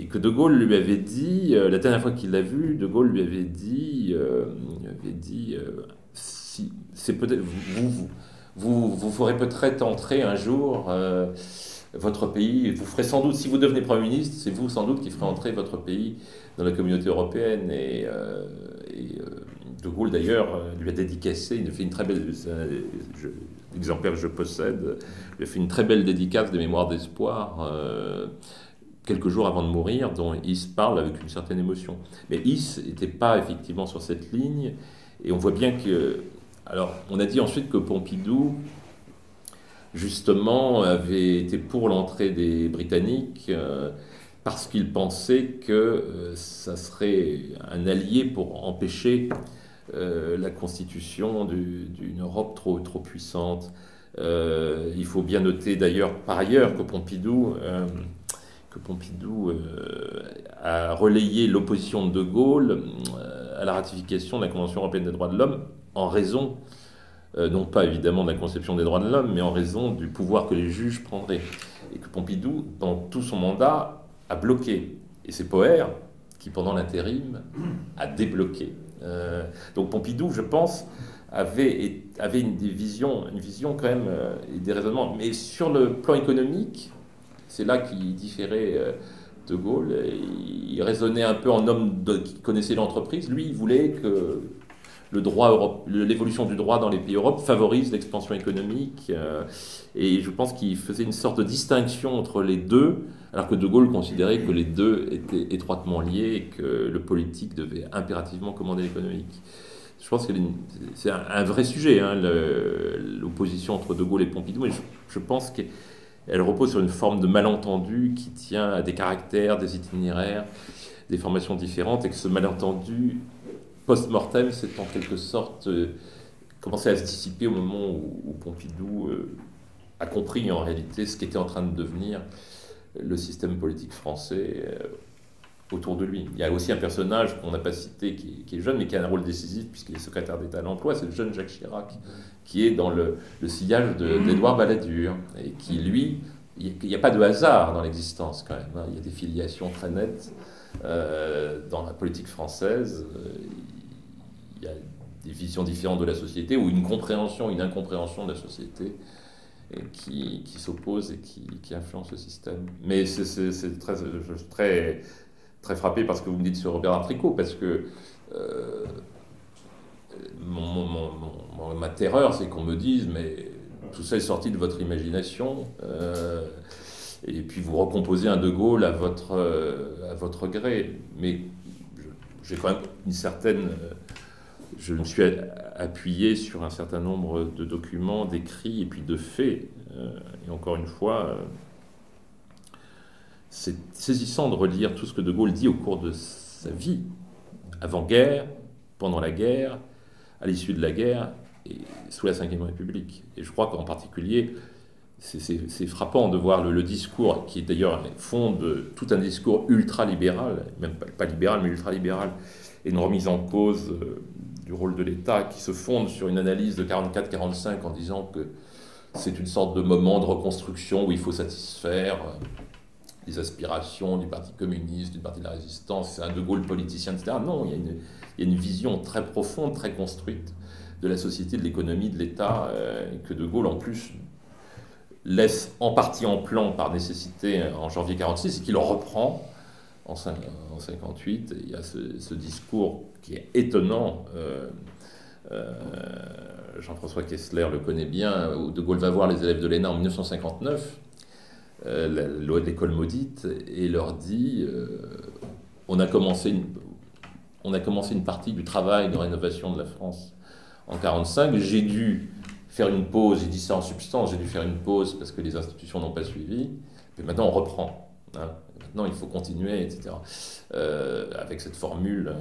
que De Gaulle lui avait dit, la dernière fois qu'il l'a vu, De Gaulle lui avait dit si, c'est peut-être vous ferez peut-être entrer un jour votre pays, vous ferez sans doute, si vous devenez Premier ministre, c'est vous sans doute qui ferez entrer votre pays dans la communauté européenne. Et De Gaulle d'ailleurs lui a dédicacé, il a fait une très belle, l'exemplaire que je possède, il a fait une très belle dédicace des Mémoires d'espoir. Quelques jours avant de mourir, dont Heath parle avec une certaine émotion. Mais Heath n'était pas effectivement sur cette ligne, et on voit bien que... Alors, on a dit ensuite que Pompidou, justement, avait été pour l'entrée des Britanniques, parce qu'il pensait que ça serait un allié pour empêcher la constitution d'une Europe trop puissante. Il faut bien noter d'ailleurs, par ailleurs, que Pompidou a relayé l'opposition de De Gaulle à la ratification de la Convention européenne des droits de l'homme en raison, non pas évidemment de la conception des droits de l'homme, mais en raison du pouvoir que les juges prendraient. Et que Pompidou, dans tout son mandat, a bloqué. Et c'est Poher qui, pendant l'intérim, a débloqué. Donc Pompidou, je pense, avait une vision quand même, et des raisonnements. Mais sur le plan économique, c'est là qu'il différait De Gaulle. Il raisonnait un peu en homme qui connaissait l'entreprise. Lui, il voulait que l'évolution du droit dans les pays d'Europe favorise l'expansion économique. Et je pense qu'il faisait une sorte de distinction entre les deux, alors que De Gaulle considérait que les deux étaient étroitement liés et que le politique devait impérativement commander l'économique. Je pense que c'est un vrai sujet, hein, l'opposition entre De Gaulle et Pompidou, mais je pense que elle repose sur une forme de malentendu qui tient à des caractères, des itinéraires, des formations différentes, et que ce malentendu post-mortem s'est en quelque sorte commencé à se dissiper au moment où Pompidou a compris en réalité ce qu'était en train de devenir le système politique français autour de lui. Il y a aussi un personnage qu'on n'a pas cité qui est jeune, mais qui a un rôle décisif puisqu'il est secrétaire d'État à l'emploi, c'est le jeune Jacques Chirac, qui est dans le sillage d'Édouard Balladur, et qui, lui, il n'y a pas de hasard dans l'existence quand même, hein. Il y a des filiations très nettes dans la politique française, il y a des visions différentes de la société, ou une compréhension, une incompréhension de la société qui s'oppose et qui influence le système. Mais je suis très frappé par ce que vous me dites sur Robert Tricot, parce que ma terreur, c'est qu'on me dise, mais tout ça est sorti de votre imagination, et puis vous recomposez un De Gaulle à votre gré. Mais j'ai quand même une certaine... je me suis appuyé sur un certain nombre de documents, d'écrits et puis de faits. Et encore une fois, c'est saisissant de relire tout ce que De Gaulle dit au cours de sa vie, avant-guerre, pendant la guerre, à l'issue de la guerre et sous la Ve République. Et je crois qu'en particulier, c'est frappant de voir le discours, qui est d'ailleurs fond de tout un discours ultra-libéral, même pas libéral, mais ultra-libéral, et une remise en cause du rôle de l'État qui se fonde sur une analyse de 44-45 en disant que c'est une sorte de moment de reconstruction où il faut satisfaire des aspirations du Parti communiste, du Parti de la Résistance, c'est un De Gaulle politicien, etc. Non, il y a une vision très profonde, très construite de la société, de l'économie, de l'État, que De Gaulle, en plus, laisse en partie en plan par nécessité en janvier 1946 et qu'il reprend en 1958. Il y a ce discours qui est étonnant. Jean-François Kessler le connaît bien, où De Gaulle va voir les élèves de l'ENA en 1959, la loi de l'école maudite, et leur dit on a commencé une partie du travail de rénovation de la France en 1945. J'ai dû faire une pause, j'ai dit ça en substance, j'ai dû faire une pause parce que les institutions n'ont pas suivi, mais maintenant on reprend. Hein. Maintenant il faut continuer, etc. Avec cette formule,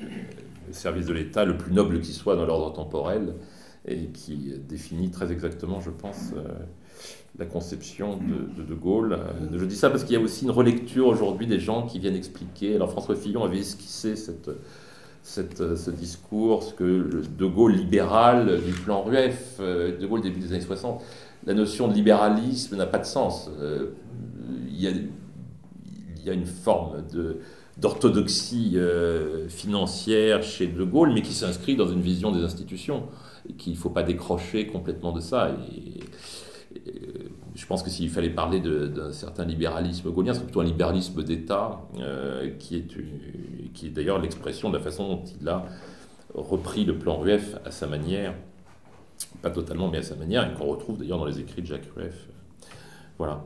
le service de l'État le plus noble qui soit dans l'ordre temporel, et qui définit très exactement, je pense, la conception de Gaulle. Je dis ça parce qu'il y a aussi une relecture aujourd'hui des gens qui viennent expliquer. Alors François Fillon avait esquissé ce discours, que De Gaulle libéral du plan Rueff, De Gaulle début des années 60, la notion de libéralisme n'a pas de sens. Il y a une forme d'orthodoxie financière chez De Gaulle, mais qui s'inscrit dans une vision des institutions, et qu'il ne faut pas décrocher complètement de ça. Et je pense que s'il fallait parler d'un certain libéralisme gaullien, c'est plutôt un libéralisme d'État, qui est d'ailleurs l'expression de la façon dont il a repris le plan Rueff à sa manière, pas totalement, mais à sa manière, et qu'on retrouve d'ailleurs dans les écrits de Jacques Rueff. Voilà.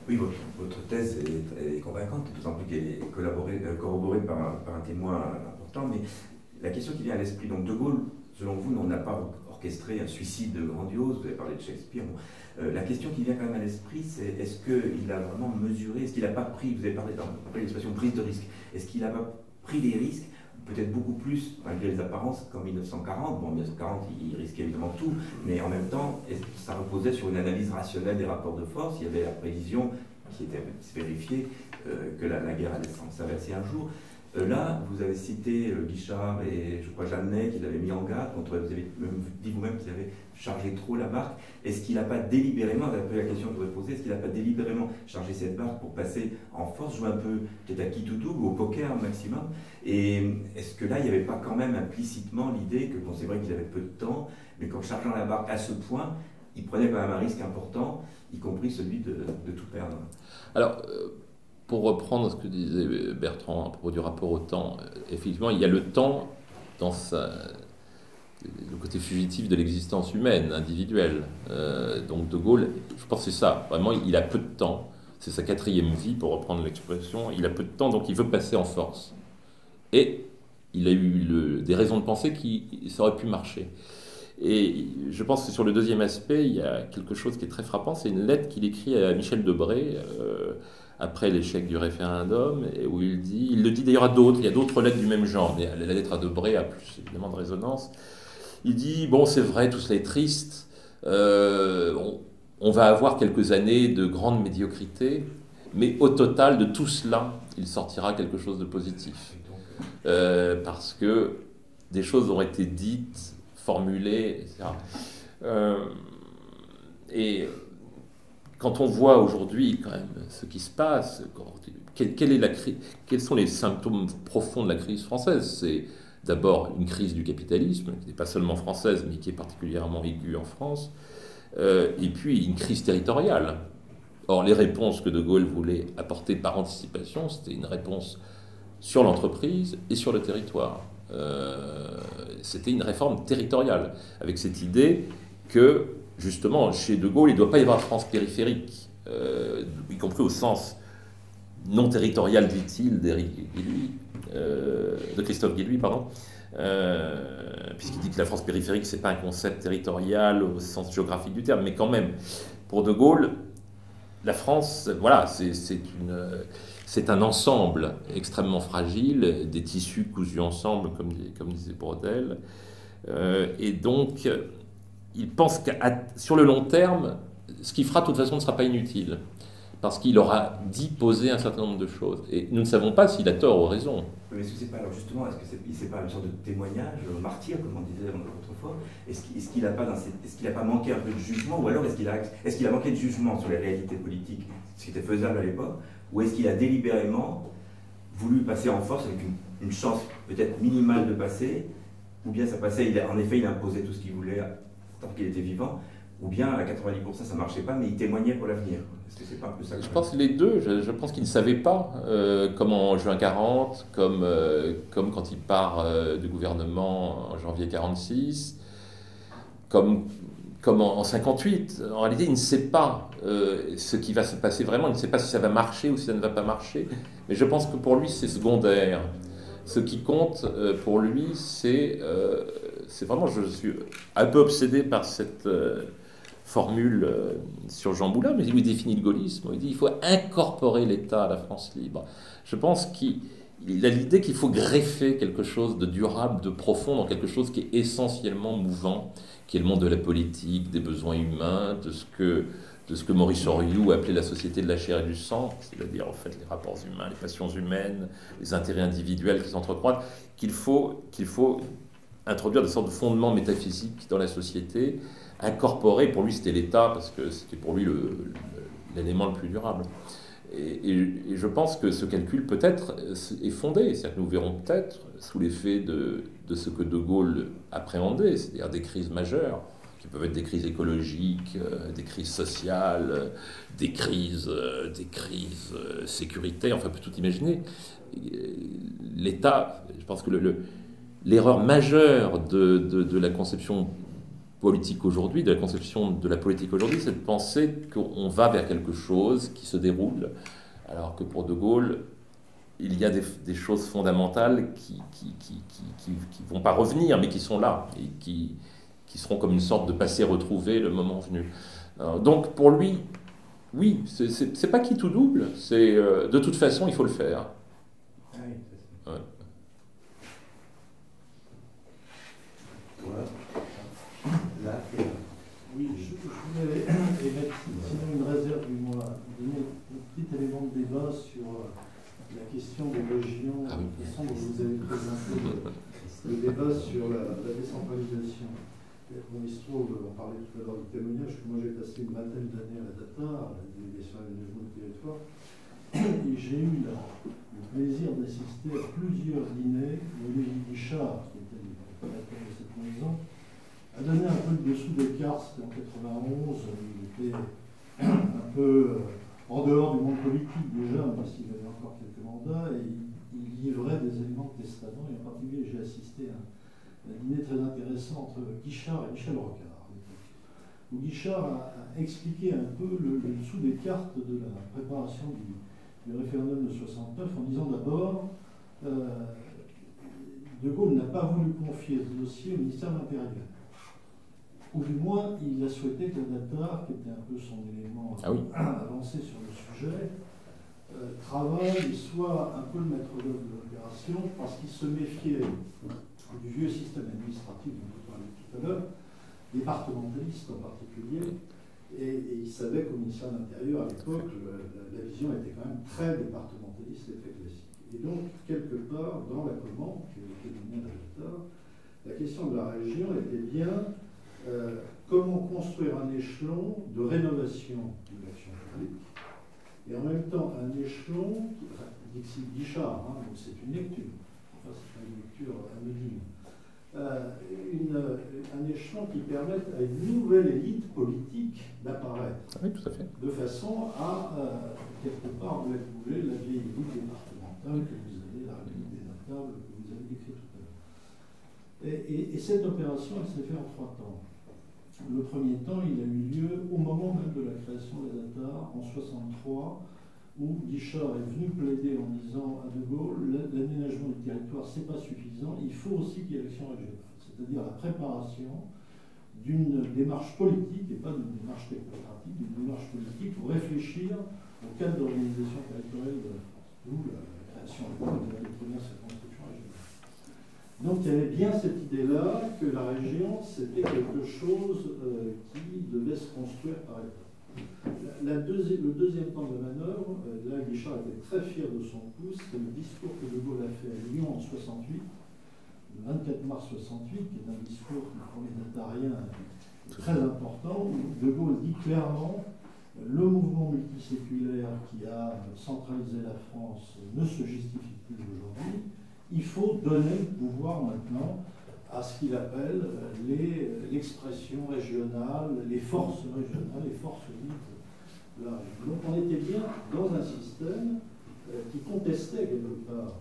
Oui, votre thèse est convaincante, d'autant plus qu'elle est corroborée par un témoin important, mais la question qui vient à l'esprit, donc De Gaulle, selon vous, n'a pas orchestré un suicide grandiose, vous avez parlé de Shakespeare, la question qui vient quand même à l'esprit, c'est est-ce qu'il a vraiment mesuré, est-ce qu'il n'a pas pris, vous avez parlé de l'expression prise de risque, est-ce qu'il n'a pas pris des risques, peut-être beaucoup plus, malgré les apparences, qu'en 1940. Bon, en 1940, il risquait évidemment tout, mais en même temps, ça reposait sur une analyse rationnelle des rapports de force. Il y avait la prévision qui était vérifiée que la guerre allait s'inverser un jour. Là, vous avez cité Guichard et je crois Jeannet qui l'avaient mis en garde contre, vous avez même dit vous-même qu'il avait chargé trop la barque. Est-ce qu'il n'a pas délibérément, c'est un peu la question que je voudrais poser, est-ce qu'il n'a pas délibérément chargé cette barque pour passer en force, jouer un peu peut-être à Kitoutou ou au poker au maximum? Et est-ce que là, il n'y avait pas quand même implicitement l'idée que, bon, c'est vrai qu'il avait peu de temps, mais qu'en chargeant la barque à ce point, il prenait quand même un risque important, y compris celui de tout perdre? Alors, pour reprendre ce que disait Bertrand à propos du rapport au temps, effectivement, il y a le temps dans le côté fugitif de l'existence humaine, individuelle. Donc De Gaulle, je pense que c'est ça. Vraiment, il a peu de temps. C'est sa 4e vie, pour reprendre l'expression. Il a peu de temps, donc il veut passer en force. Et il a eu des raisons de penser que ça aurait pu marcher. Et je pense que sur le deuxième aspect, il y a quelque chose qui est très frappant. C'est une lettre qu'il écrit à Michel Debré, après l'échec du référendum, et où il le dit d'ailleurs à d'autres, il y a d'autres lettres du même genre, mais la lettre à Debré a plus évidemment de résonance. Il dit, bon, c'est vrai, tout cela est triste, on va avoir quelques années de grande médiocrité, mais au total de tout cela, il sortira quelque chose de positif. Parce que des choses ont été dites, formulées, etc. Et quand on voit aujourd'hui quand même ce qui se passe, quels sont les symptômes profonds de la crise française? C'est d'abord une crise du capitalisme, qui n'est pas seulement française, mais qui est particulièrement aiguë en France, et puis une crise territoriale. Or, les réponses que De Gaulle voulait apporter par anticipation, c'était une réponse sur l'entreprise et sur le territoire. C'était une réforme territoriale, avec cette idée que, justement, chez De Gaulle, il ne doit pas y avoir de France périphérique, y compris au sens non territorial, dit-il, de Christophe Guilluy, pardon, puisqu'il dit que la France périphérique, ce n'est pas un concept territorial au sens géographique du terme, mais quand même, pour De Gaulle, la France, voilà, c'est un ensemble extrêmement fragile, des tissus cousus ensemble, comme disait Brodel, et donc il pense que sur le long terme, ce qu'il fera de toute façon ne sera pas inutile, parce qu'il aura dit poser un certain nombre de choses. Et nous ne savons pas s'il a tort ou raison. Mais est-ce que c'est pas, alors justement, est-ce que c'est pas une sorte de témoignage, martyr, comme on disait autrefois? Est-ce qu'il n'a pas manqué un peu de jugement, ou alors est-ce qu'il a manqué de jugement sur les réalités politiques, ce qui était faisable à l'époque, ou est-ce qu'il a délibérément voulu passer en force avec une chance peut-être minimale de passer, ou bien ça passait, en effet il imposait tout ce qu'il voulait tant qu'il était vivant, ou bien à 90% ça ne marchait pas, mais il témoignait pour l'avenir. Est-ce que c'est pas un peu ça? Je pense les deux. Je pense qu'il ne savait pas, comme en juin 40, comme quand il part du gouvernement en janvier 46, comme en 58. En réalité, il ne sait pas ce qui va se passer vraiment. Il ne sait pas si ça va marcher ou si ça ne va pas marcher. Mais je pense que pour lui, c'est secondaire. Ce qui compte pour lui, c'est vraiment... Je suis un peu obsédé par cette... formule sur Jean Moulin, mais il définit le gaullisme. Il dit qu'il faut incorporer l'État à la France libre. Je pense qu'il a l'idée qu'il faut greffer quelque chose de durable, de profond, dans quelque chose qui est essentiellement mouvant, qui est le monde de la politique, des besoins humains, de ce que Maurice Horiou appelait la société de la chair et du sang, c'est-à-dire en fait les rapports humains, les passions humaines, les intérêts individuels qui s'entrecroisent, qu'il faut introduire des sortes de fondements métaphysiques dans la société, incorporé, pour lui c'était l'État, parce que c'était pour lui l'élément le plus durable. Et je pense que ce calcul peut-être est fondé, c'est-à-dire que nous verrons peut-être, sous l'effet de ce que De Gaulle appréhendait, c'est-à-dire des crises majeures, qui peuvent être des crises écologiques, des crises sociales, des crises sécuritaires, enfin on peut tout imaginer. L'État, je pense que l'erreur majeure de la conception politique aujourd'hui, de la conception de la politique aujourd'hui, c'est de penser qu'on va vers quelque chose qui se déroule, alors que pour De Gaulle, il y a des choses fondamentales qui vont pas revenir, mais qui sont là, et qui seront comme une sorte de passé retrouvé le moment venu. Donc pour lui, oui, c'est pas qui tout double, c'est de toute façon, il faut le faire. Ah oui, c'est ça. Ouais. Voilà. Là, Oui, je voulais émettre sinon une réserve du moins, donner un petit élément de débat sur la question des régions, Ah oui. de la façon dont vous avez présenté le débat sur la décentralisation. Bon, il se trouve, on parlait tout à l'heure du témoignage, que moi j'ai passé une vingtaine d'années à la DATA, à la délégation à l'aménagement du territoire, et j'ai eu le plaisir d'assister à plusieurs dîners où Olivier Guichard, qui était le fondateur de cette maison, a donné un peu le dessous des cartes. C'était en 91, il était un peu en dehors du monde politique déjà, même s'il avait encore quelques mandats, et il livrait des éléments de testament, et en particulier j'ai assisté à un dîner très intéressant entre Guichard et Michel Rocard, où Guichard a expliqué un peu le dessous des cartes de la préparation du référendum de 69, en disant d'abord De Gaulle n'a pas voulu confier ce dossier au ministère de l'Intérieur. Ou du moins, il a souhaité que la DATA, qui était un peu son élément avancé sur le sujet, travaille et soit un peu le maître d'œuvre de l'opération, parce qu'il se méfiait du vieux système administratif dont on parlait tout à l'heure, départementaliste en particulier, et il savait qu'au ministère de l'Intérieur, à l'époque, la vision était quand même très départementaliste et très classique. Et donc, quelque part, dans la commande qui était donnée à la DATA, la question de la région était bien comment construire un échelon de rénovation de l'action publique, et en même temps un échelon, Dixit Guichard, donc c'est une lecture, enfin c'est pas une lecture anonyme, un échelon qui permette à une nouvelle élite politique d'apparaître. Oui, tout à fait. De façon à, quelque part, bouger la vieille élite départementale que vous avez, la République des notables que vous avez décrit tout à l'heure. Et cette opération, elle s'est faite en 3 temps. Le premier temps, il a eu lieu au moment même de la création de la DATA, en 63, où Guichard est venu plaider en disant à De Gaulle, l'aménagement du territoire, c'est pas suffisant, il faut aussi qu'il y ait l'action régionale, c'est-à-dire la préparation d'une démarche politique, et pas d'une démarche technocratique, d'une démarche politique pour réfléchir au cadre d'organisation territoriale de la France, d'où la création des premières circonscriptions régionales. Donc il y avait bien cette idée-là que la région, c'était quelque chose qui devait se construire par État. Le deuxième temps de manœuvre, là, Guichard était très fier de son coup, c'est le discours que De Gaulle a fait à Lyon en 68, le 24 mars 68, qui est un discours pour les Natariens très important, où De Gaulle dit clairement le mouvement multiséculaire qui a centralisé la France ne se justifie plus aujourd'hui. Il faut donner le pouvoir maintenant à ce qu'il appelle l'expression régionale, les forces régionales, les forces libres. Donc on était bien dans un système qui contestait quelque part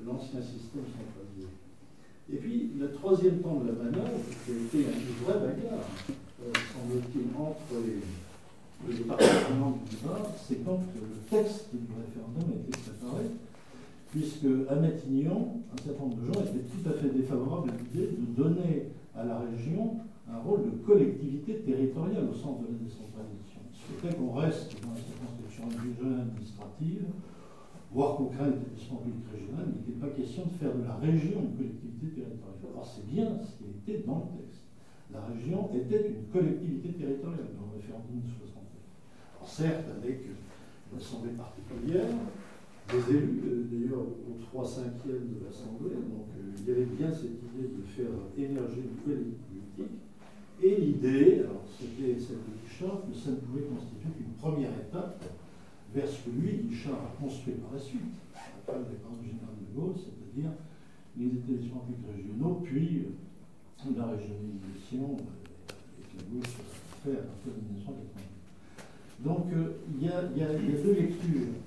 l'ancien système centralisé. Et puis le troisième temps de la manœuvre, qui a été une vraie bagarre, semble-t-il, entre les partisans du débat, c'est quand le texte du référendum a été préparé, puisque à Matignon, un certain nombre de gens étaient tout à fait défavorables à l'idée de donner à la région un rôle de collectivité territoriale au sens de la décentralisation. Il souhaitait qu'on reste dans la circonscription régionale administrative, voire qu'on crée un établissement public régional, mais il n'était pas question de faire de la région une collectivité territoriale. Alors c'est bien ce qui était dans le texte. La région était une collectivité territoriale dans le référendum de 69. Alors certes, avec une assemblée particulière, des élus, d'ailleurs aux 3/5 de l'Assemblée, donc il y avait bien cette idée de faire émerger une nouvelle élite politique. Et l'idée, alors c'était celle de Guichard, que ça ne pouvait constituer qu'une première étape vers ce que lui, Guichard, a construit par la suite, après le départ du général de Gaulle, c'est-à-dire les établissements publics régionaux, puis la régionalisation et que la gauche fait à partir de 1980. Donc il y a deux lectures.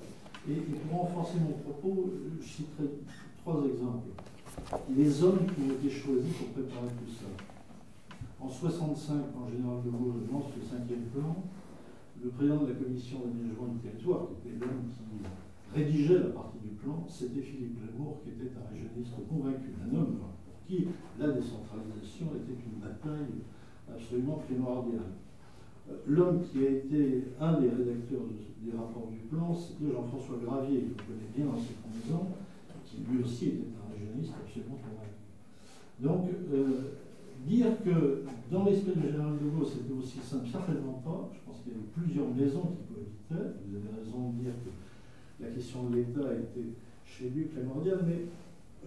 Et pour renforcer mon propos, je citerai 3 exemples. Les hommes qui ont été choisis pour préparer tout ça. En 1965, quand le général de Gaulle lance le 5e plan, le président de la commission d'aménagement du territoire, qui était l'homme qui rédigeait la partie du plan, c'était Philippe Lamour, qui était un régionaliste convaincu, un homme pour qui la décentralisation était une bataille absolument primordiale. L'homme qui a été un des rédacteurs des rapports du plan, c'était Jean-François Gravier, que vous connaissez bien dans ses premiers ans, qui lui aussi était un régionaliste absolument convaincu. Donc, dire que dans l'esprit du général de Gaulle, c'était aussi simple, certainement pas. Je pense qu'il y avait plusieurs maisons qui cohabitaient. Vous avez raison de dire que la question de l'État était chez lui primordiale, mais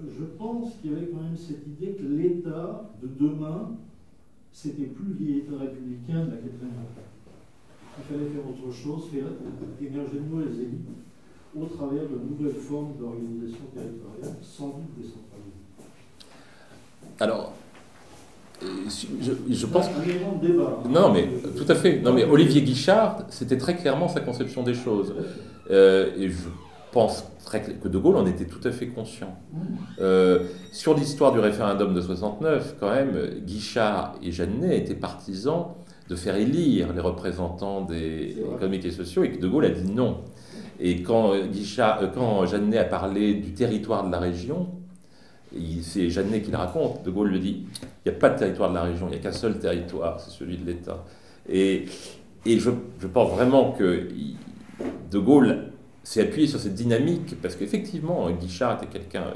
je pense qu'il y avait quand même cette idée que l'État de demain, c'était plus le vieil État républicain de la 4e République. Il fallait faire autre chose, faire émerger de nouvelles élites au travers de nouvelles formes d'organisation territoriale, sans doute décentralisée. Alors, je pense un élément de débat. Non, mais tout à fait. Non, mais Olivier Guichard, c'était très clairement sa conception des choses. Et je pense que De Gaulle en était tout à fait conscient. Sur l'histoire du référendum de 69, quand même, Guichard et Jeannet étaient partisans de faire élire les représentants des économiques et sociaux, et que De Gaulle a dit non. Et quand Jeannet a parlé du territoire de la région, c'est Jeannet qui le raconte, De Gaulle lui dit il n'y a pas de territoire de la région, il n'y a qu'un seul territoire, c'est celui de l'État. Et je pense vraiment que De Gaulle s'est appuyé sur cette dynamique, parce qu'effectivement, Guichard était quelqu'un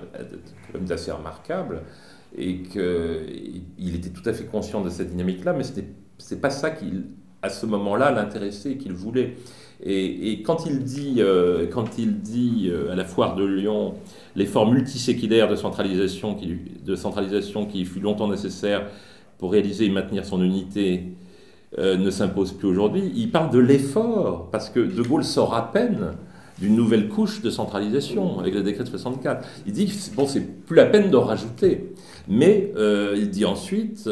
d'assez remarquable, et qu'il était tout à fait conscient de cette dynamique-là, mais c'est pas ça qui, à ce moment-là, l'intéressait et qu'il voulait. Et quand il dit à la foire de Lyon l'effort multiséculaire de centralisation qui fut longtemps nécessaire pour réaliser et maintenir son unité ne s'impose plus aujourd'hui, il parle de l'effort, parce que De Gaulle sort à peine d'une nouvelle couche de centralisation avec le décret de 64. Il dit bon, c'est plus la peine d'en rajouter, mais il dit ensuite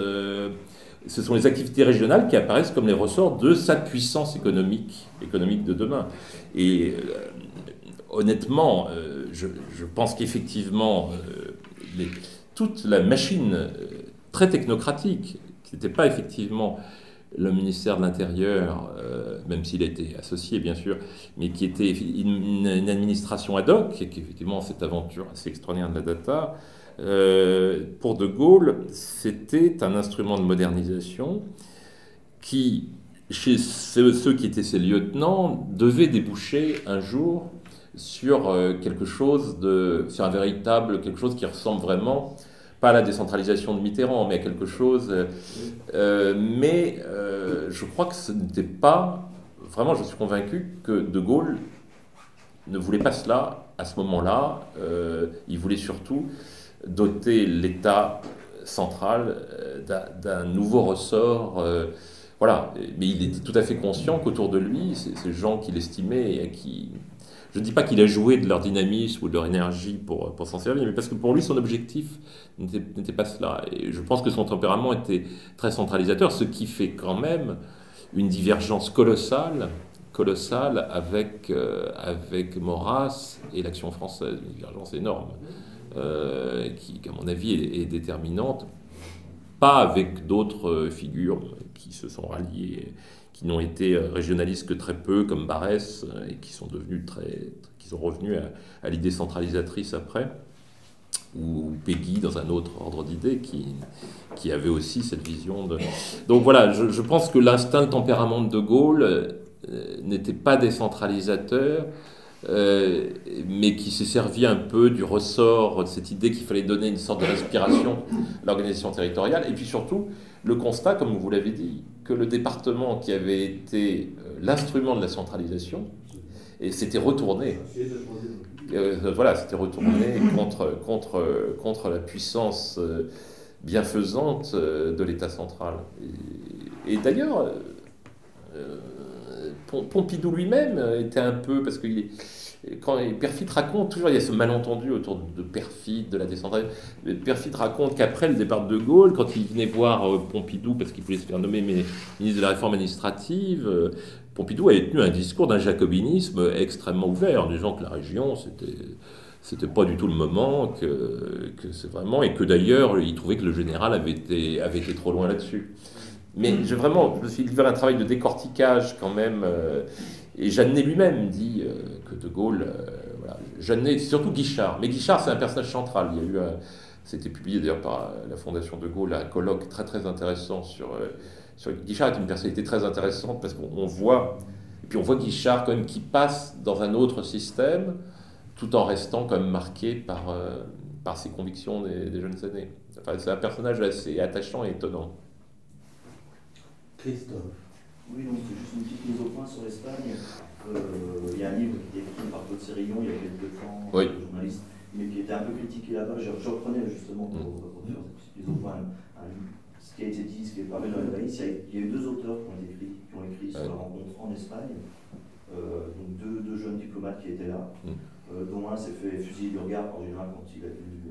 ce sont les activités régionales qui apparaissent comme les ressorts de sa puissance économique de demain. Et honnêtement, je pense qu'effectivement, toute la machine très technocratique, qui n'était pas effectivement le ministère de l'Intérieur, même s'il était associé bien sûr, mais qui était une administration ad hoc, et qu'effectivement cette aventure assez extraordinaire de la data, pour De Gaulle, c'était un instrument de modernisation qui, chez ceux qui étaient ses lieutenants, devait déboucher un jour sur quelque chose quelque chose qui ressemble vraiment, pas à la décentralisation de Mitterrand, mais à quelque chose. Je crois que ce n'était pas vraiment, je suis convaincu que De Gaulle ne voulait pas cela à ce moment-là. Il voulait surtout doter l'État central d'un nouveau ressort. Voilà. Mais il était tout à fait conscient qu'autour de lui, ces gens qu'il estimait et qui... Je ne dis pas qu'il a joué de leur dynamisme ou de leur énergie pour s'en servir, mais parce que pour lui, son objectif n'était pas cela. Et je pense que son tempérament était très centralisateur, ce qui fait quand même une divergence colossale avec Maurras et l'Action française, une divergence énorme, qui, à mon avis, est déterminante, pas avec d'autres figures qui se sont ralliées, qui n'ont été régionalistes que très peu, comme Barrès, et qui sont devenus qui sont revenus à l'idée centralisatrice après, ou Péguy dans un autre ordre d'idées qui avait aussi cette vision de... Donc voilà, je pense que l'instinct, le tempérament de Gaulle n'était pas décentralisateur, mais qui s'est servi un peu du ressort de cette idée qu'il fallait donner une sorte de respiration à l'organisation territoriale, et puis surtout le constat, comme vous l'avez dit, que le département qui avait été l'instrument de la centralisation s'était retourné. C'était retourné contre la puissance bienfaisante de l'État central. Et d'ailleurs, Pompidou lui-même était un peu, parce que quand Perfit raconte, toujours il y a ce malentendu autour de Perfit, de la décentralisation. Perfit raconte qu'après le départ de Gaulle, quand il venait voir Pompidou, parce qu'il voulait se faire nommer ministre de la réforme administrative, Pompidou avait tenu un discours d'un jacobinisme extrêmement ouvert, en disant que la région, c'était pas du tout le moment, que c'est vraiment, et que d'ailleurs, il trouvait que le général avait été trop loin là-dessus. Mais je me suis livré un travail de décortiquage quand même, et Jeannet lui-même dit que De Gaulle, voilà, Jeannet, surtout Guichard, mais Guichard c'est un personnage central. Il y a eu, c'était publié d'ailleurs par la Fondation De Gaulle, un colloque très très intéressant sur Guichard est une personnalité très intéressante parce qu'on voit, et puis on voit Guichard quand même qui passe dans un autre système, tout en restant quand même marqué par ses convictions des jeunes années. Enfin, c'est un personnage assez attachant et étonnant. Christophe. Oui, donc c'est juste une petite mise au point sur l'Espagne. Il y a un livre qui est écrit par Claude Sérillon il y a quelques temps, oui. Journaliste, mais qui était un peu critiqué là-bas. Je reprenais justement pour faire cette petite mise au point ce qui a été dit, ce qui est parlé dans les journalistes. Il y a eu deux auteurs qui ont écrit sur la rencontre en Espagne, donc deux jeunes diplomates qui étaient là, dont un s'est fait fusiller du regard en général quand il a vu.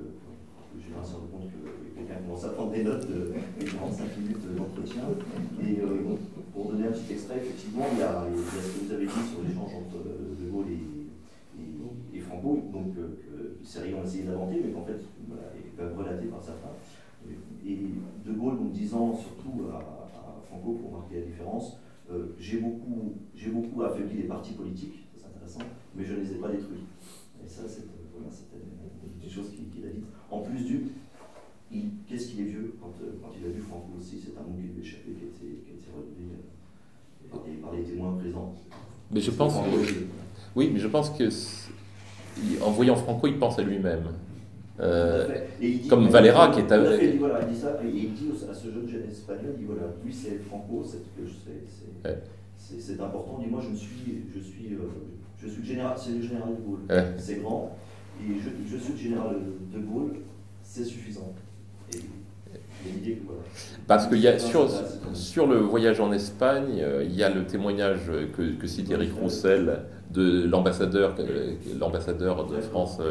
Le général s'est rendu compte que quelqu'un commence à prendre des notes de 45 minutes d'entretien. Et pour donner un petit extrait, effectivement, il y a ce que vous avez dit sur l'échange entre De Gaulle et Franco, donc que Sérillon a essayé d'inventer, mais qu'en fait, voilà, est quand même relaté par certains. Et De Gaulle, donc disant surtout à Franco, pour marquer la différence, j'ai beaucoup affaibli les partis politiques, c'est intéressant, mais je ne les ai pas détruits. Et ça, c'était une chose qu'il a dit. En plus qu'est-ce qu'il est vieux quand il a vu Franco aussi, c'est un mot qui lui a échappé, qui a été relevé par les témoins présents. Mais je pense que en voyant Franco, il pense à lui-même. Comme Valera qui est avec. Il dit ça, et il dit à ce jeune espagnol, il dit voilà, lui c'est Franco, c'est important. Il dit moi je suis le général, c'est le général de Gaulle, c'est grand, et je suis le général de Gaulle, c'est suffisant. Et il y a l'idée que voilà. Parce qu'il y a sur le voyage en Espagne, il y a le témoignage que cite Éric Roussel de l'ambassadeur de France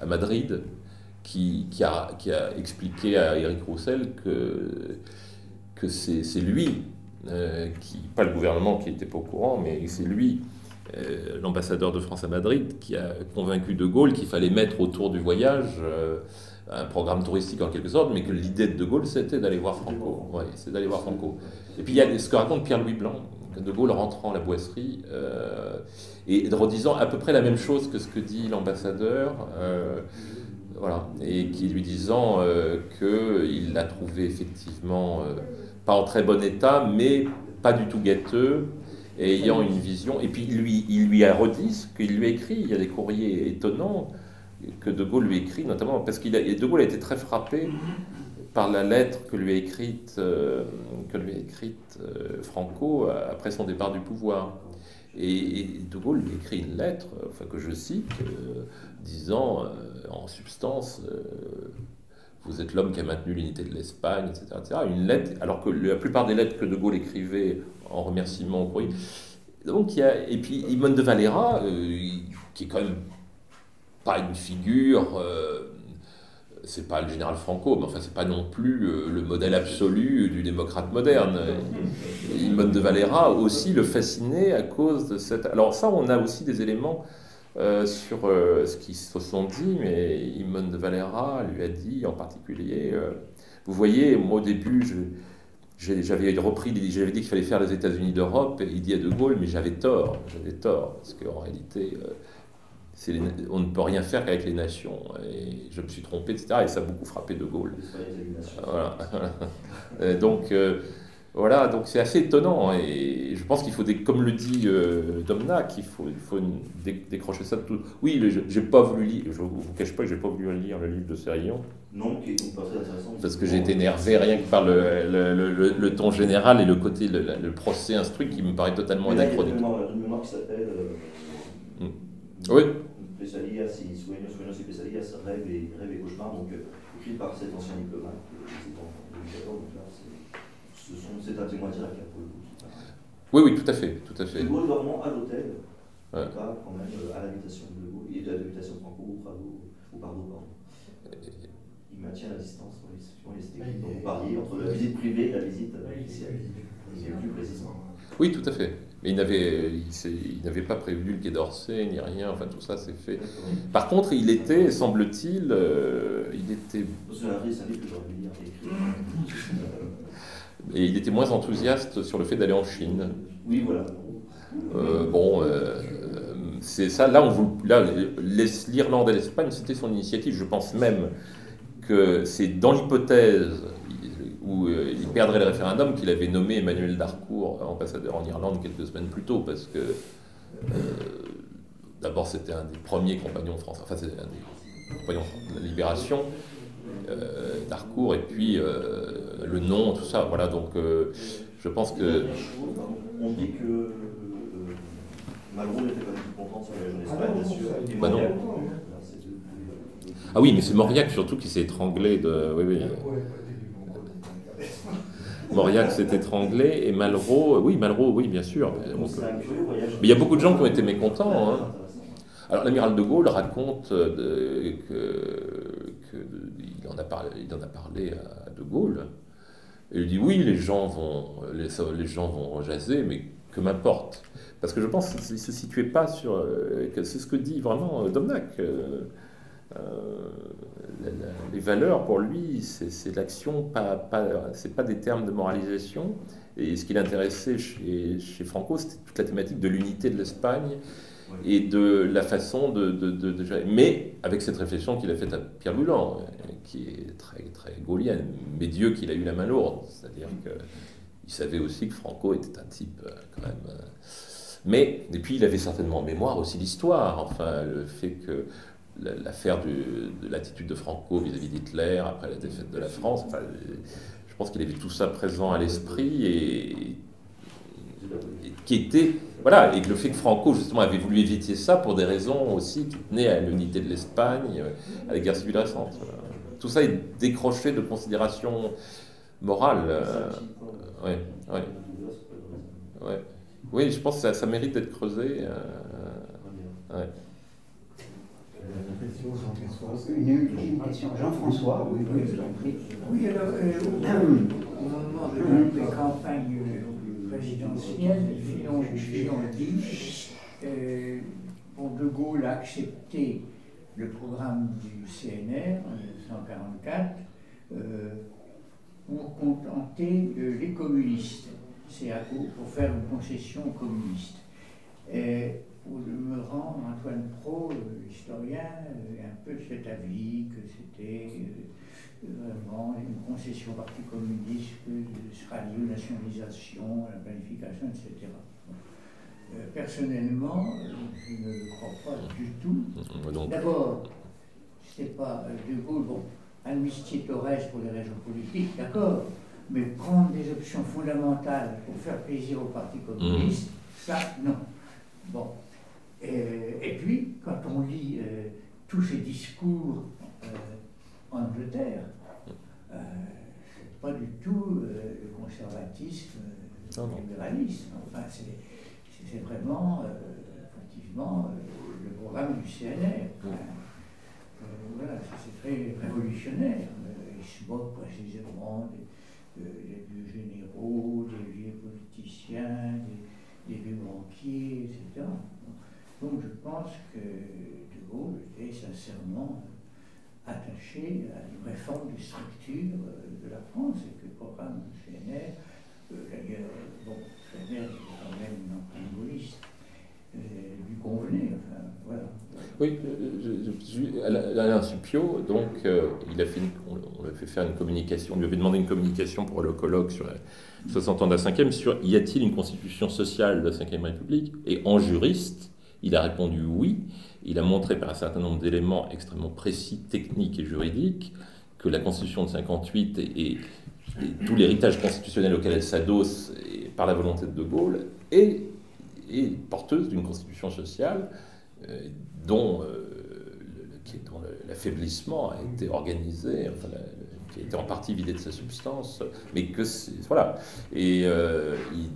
à Madrid, qui a expliqué à Éric Roussel que c'est lui, pas le gouvernement qui n'était pas au courant, mais c'est lui, l'ambassadeur de France à Madrid, qui a convaincu De Gaulle qu'il fallait mettre autour du voyage un programme touristique en quelque sorte, mais que l'idée de Gaulle c'était d'aller voir Franco. Ouais, c'est d'aller voir Franco. Et puis il y a ce que raconte Pierre-Louis Blanc, De Gaulle rentrant à la Boisserie et redisant à peu près la même chose que ce que dit l'ambassadeur. Voilà, et qui lui disant qu'il l'a trouvé effectivement pas en très bon état, mais pas du tout gâteux, et ayant une vision. Et puis il lui a redit ce qu'il lui a écrit. Il y a des courriers étonnants que De Gaulle lui écrit, notamment parce De Gaulle a été très frappé par la lettre que lui a écrite, Franco après son départ du pouvoir. Et De Gaulle lui écrit une lettre, enfin, que je cite, disant en substance vous êtes l'homme qui a maintenu l'unité de l'Espagne, etc., etc. Une lettre, alors que la plupart des lettres que De Gaulle écrivait en remerciement au courrier. Donc et puis Imone de Valera, qui est quand même pas une figure, c'est pas le général Franco, mais enfin c'est pas non plus le modèle absolu du démocrate moderne. Imone de Valera aussi le fascinait à cause de cette... Alors ça, on a aussi des éléments sur ce qu'ils se sont dit, mais Imone de Valera lui a dit en particulier, vous voyez, moi au début, j'avais dit qu'il fallait faire les États-Unis d'Europe, et il dit à De Gaulle, mais j'avais tort, parce qu'en réalité, on ne peut rien faire qu'avec les nations, et je me suis trompé, etc. Et ça a beaucoup frappé De Gaulle. Voilà. Donc, voilà, donc c'est assez étonnant, et je pense qu'il faut, comme le dit Domnac, il faut décrocher ça de tout. Oui, j'ai pas voulu lire, je vous cache pas que j'ai pas voulu lire le livre de Sérillon. Non, qui est pas très intéressant. Parce que j'ai été énervé rien que par le ton général et le côté, le procès instruit qui me paraît totalement anachronique. Il y a une mémoire qui s'appelle oui. Pesadillas y sueños y pesadillas, rêves et cauchemars, donc écrit par cet ancien diplomate qui était en 2014, donc là c'est un témoin direct pour le coup. Oui, tout à fait. De Gaulle dormant à l'hôtel, ouais. Pas quand même à l'invitation de Gaulle, et de l'invitation de Franco ou Pardo. Il maintient la distance, c'était dont vous parliez, entre la visite privée et la visite officielle. Il est plus précisément. Oui, tout à fait. Mais il n'avait pas prévu le Quai d'Orsay, ni rien, enfin tout ça c'est fait. Par contre, il était, semble-t-il, C'est un livre que j'aurais dû lire et écrire. Et il était moins enthousiaste sur le fait d'aller en Chine. Oui, voilà. C'est ça, l'Irlande et l'Espagne, c'était son initiative. Je pense même que c'est dans l'hypothèse où il perdrait le référendum qu'il avait nommé Emmanuel d'Harcourt ambassadeur en Irlande quelques semaines plus tôt, parce que d'abord c'était un des premiers compagnons français, enfin c'était un des compagnons de la Libération, d'Harcourt, et puis le nom, tout ça, voilà, donc je pense que... On dit que Malraux n'était pas du tout content sur la jeunesse Espagne, bien sûr. Bah non. Ah oui, mais c'est Mauriac surtout qui s'est étranglé de... Oui. Mauriac s'est étranglé, et Malraux, oui, bien sûr. Mais il y a beaucoup de gens qui ont été mécontents. Hein. Alors l'amiral de Gaulle raconte qu'il en a parlé à De Gaulle. Et il dit oui, les gens vont jaser, mais que m'importe. Parce que je pense qu'il ne se situait pas sur... c'est ce que dit vraiment Domnac. Les valeurs, pour lui, c'est l'action, c'est pas des termes de moralisation. Et ce qui l'intéressait chez Franco, c'était toute la thématique de l'unité de l'Espagne et de la façon de mais avec cette réflexion qu'il a faite à Pierre Boulan, qui est très, très gaulienne, mais Dieu qu'il a eu la main lourde. C'est-à-dire qu'il savait aussi que Franco était un type quand même... et puis il avait certainement en mémoire aussi l'histoire, enfin le fait que l'affaire de l'attitude de Franco vis-à-vis d'Hitler après la défaite de la France, enfin, je pense qu'il avait tout ça présent à l'esprit et qui était... Voilà, et que le fait que Franco, justement, avait voulu éviter ça pour des raisons aussi qui tenaient à l'unité de l'Espagne, à la guerre civile récente. Tout ça est décroché de considérations morales. Oui, je pense que ça mérite d'être creusé. Une ultime question. Jean-François, oui, je vous en prie. Oui, alors, au moment de la campagne présidentielle, Fillon dit, De Gaulle a accepté le programme du CNR en 1944 pour contenter les communistes, pour faire une concession aux communistes. Au demeurant, Antoine Pro, historien, un peu cet avis que c'était vraiment une concession au Parti communiste, que sera liée aux nationalisations, à la planification, etc. Personnellement, je ne le crois pas du tout. D'abord, c'est pas De Gaulle, bon, amnistier Torres pour des raisons politiques, d'accord, mais prendre des options fondamentales pour faire plaisir au Parti communiste, ça, non. Bon. Et puis, quand on lit tous ces discours en Angleterre, c'est pas du tout le conservatisme, le libéralisme. Enfin, c'est vraiment, effectivement, le programme du CNR. Voilà, c'est très révolutionnaire. Il se moque précisément des vieux généraux, des vieux politiciens, des vieux banquiers, etc. Donc je pense que De Gaulle était sincèrement attaché à une réforme des structures de la France et que le programme du CNR, d'ailleurs, bon, le CNR est quand même une empreinte gaulliste, lui convenait, enfin, voilà. Oui, Alain Supiot, donc, il a fait on lui a fait faire une communication, on lui avait demandé une communication pour le colloque sur 60 ans de la 5e, sur y a-t-il une constitution sociale de la 5e République? Et en juriste, il a répondu oui. Il a montré par un certain nombre d'éléments extrêmement précis, techniques et juridiques, que la Constitution de 58 et tout l'héritage constitutionnel auquel elle s'adosse par la volonté de De Gaulle est porteuse d'une constitution sociale dont l'affaiblissement a été organisé, enfin, qui a été en partie vidé de sa substance, mais que voilà. Et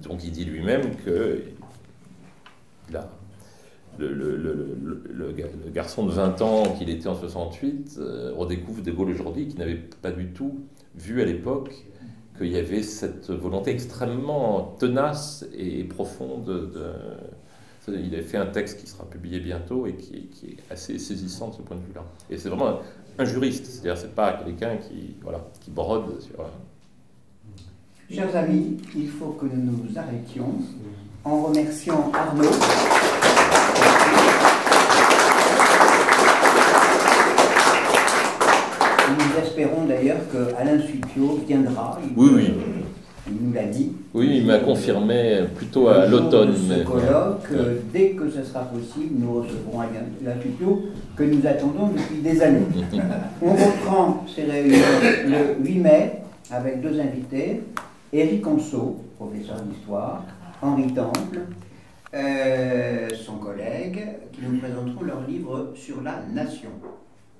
donc il dit lui-même que le garçon de 20 ans qu'il était en 68 redécouvre De Gaulle aujourd'hui, qui n'avait pas du tout vu à l'époque qu'il y avait cette volonté extrêmement tenace et profonde il a fait un texte qui sera publié bientôt et qui est assez saisissant de ce point de vue-là. Et c'est vraiment un juriste, c'est-à-dire c'est pas quelqu'un qui brode sur... Chers amis, il faut que nous nous arrêtions en remerciant Arnaud. Nous espérons d'ailleurs que Alain Supiot viendra. Oui. Il nous l'a dit. Oui, il m'a confirmé plutôt à l'automne. Ce colloque, dès que ce sera possible, nous recevrons Alain Supiot, que nous attendons depuis des années. On reprend ces réunions le 8 mai avec deux invités, Éric Anceau, professeur d'histoire, Henri Temple, son collègue, qui nous présenteront leur livre sur la nation.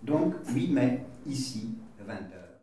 Donc 8 mai, ici, 20h.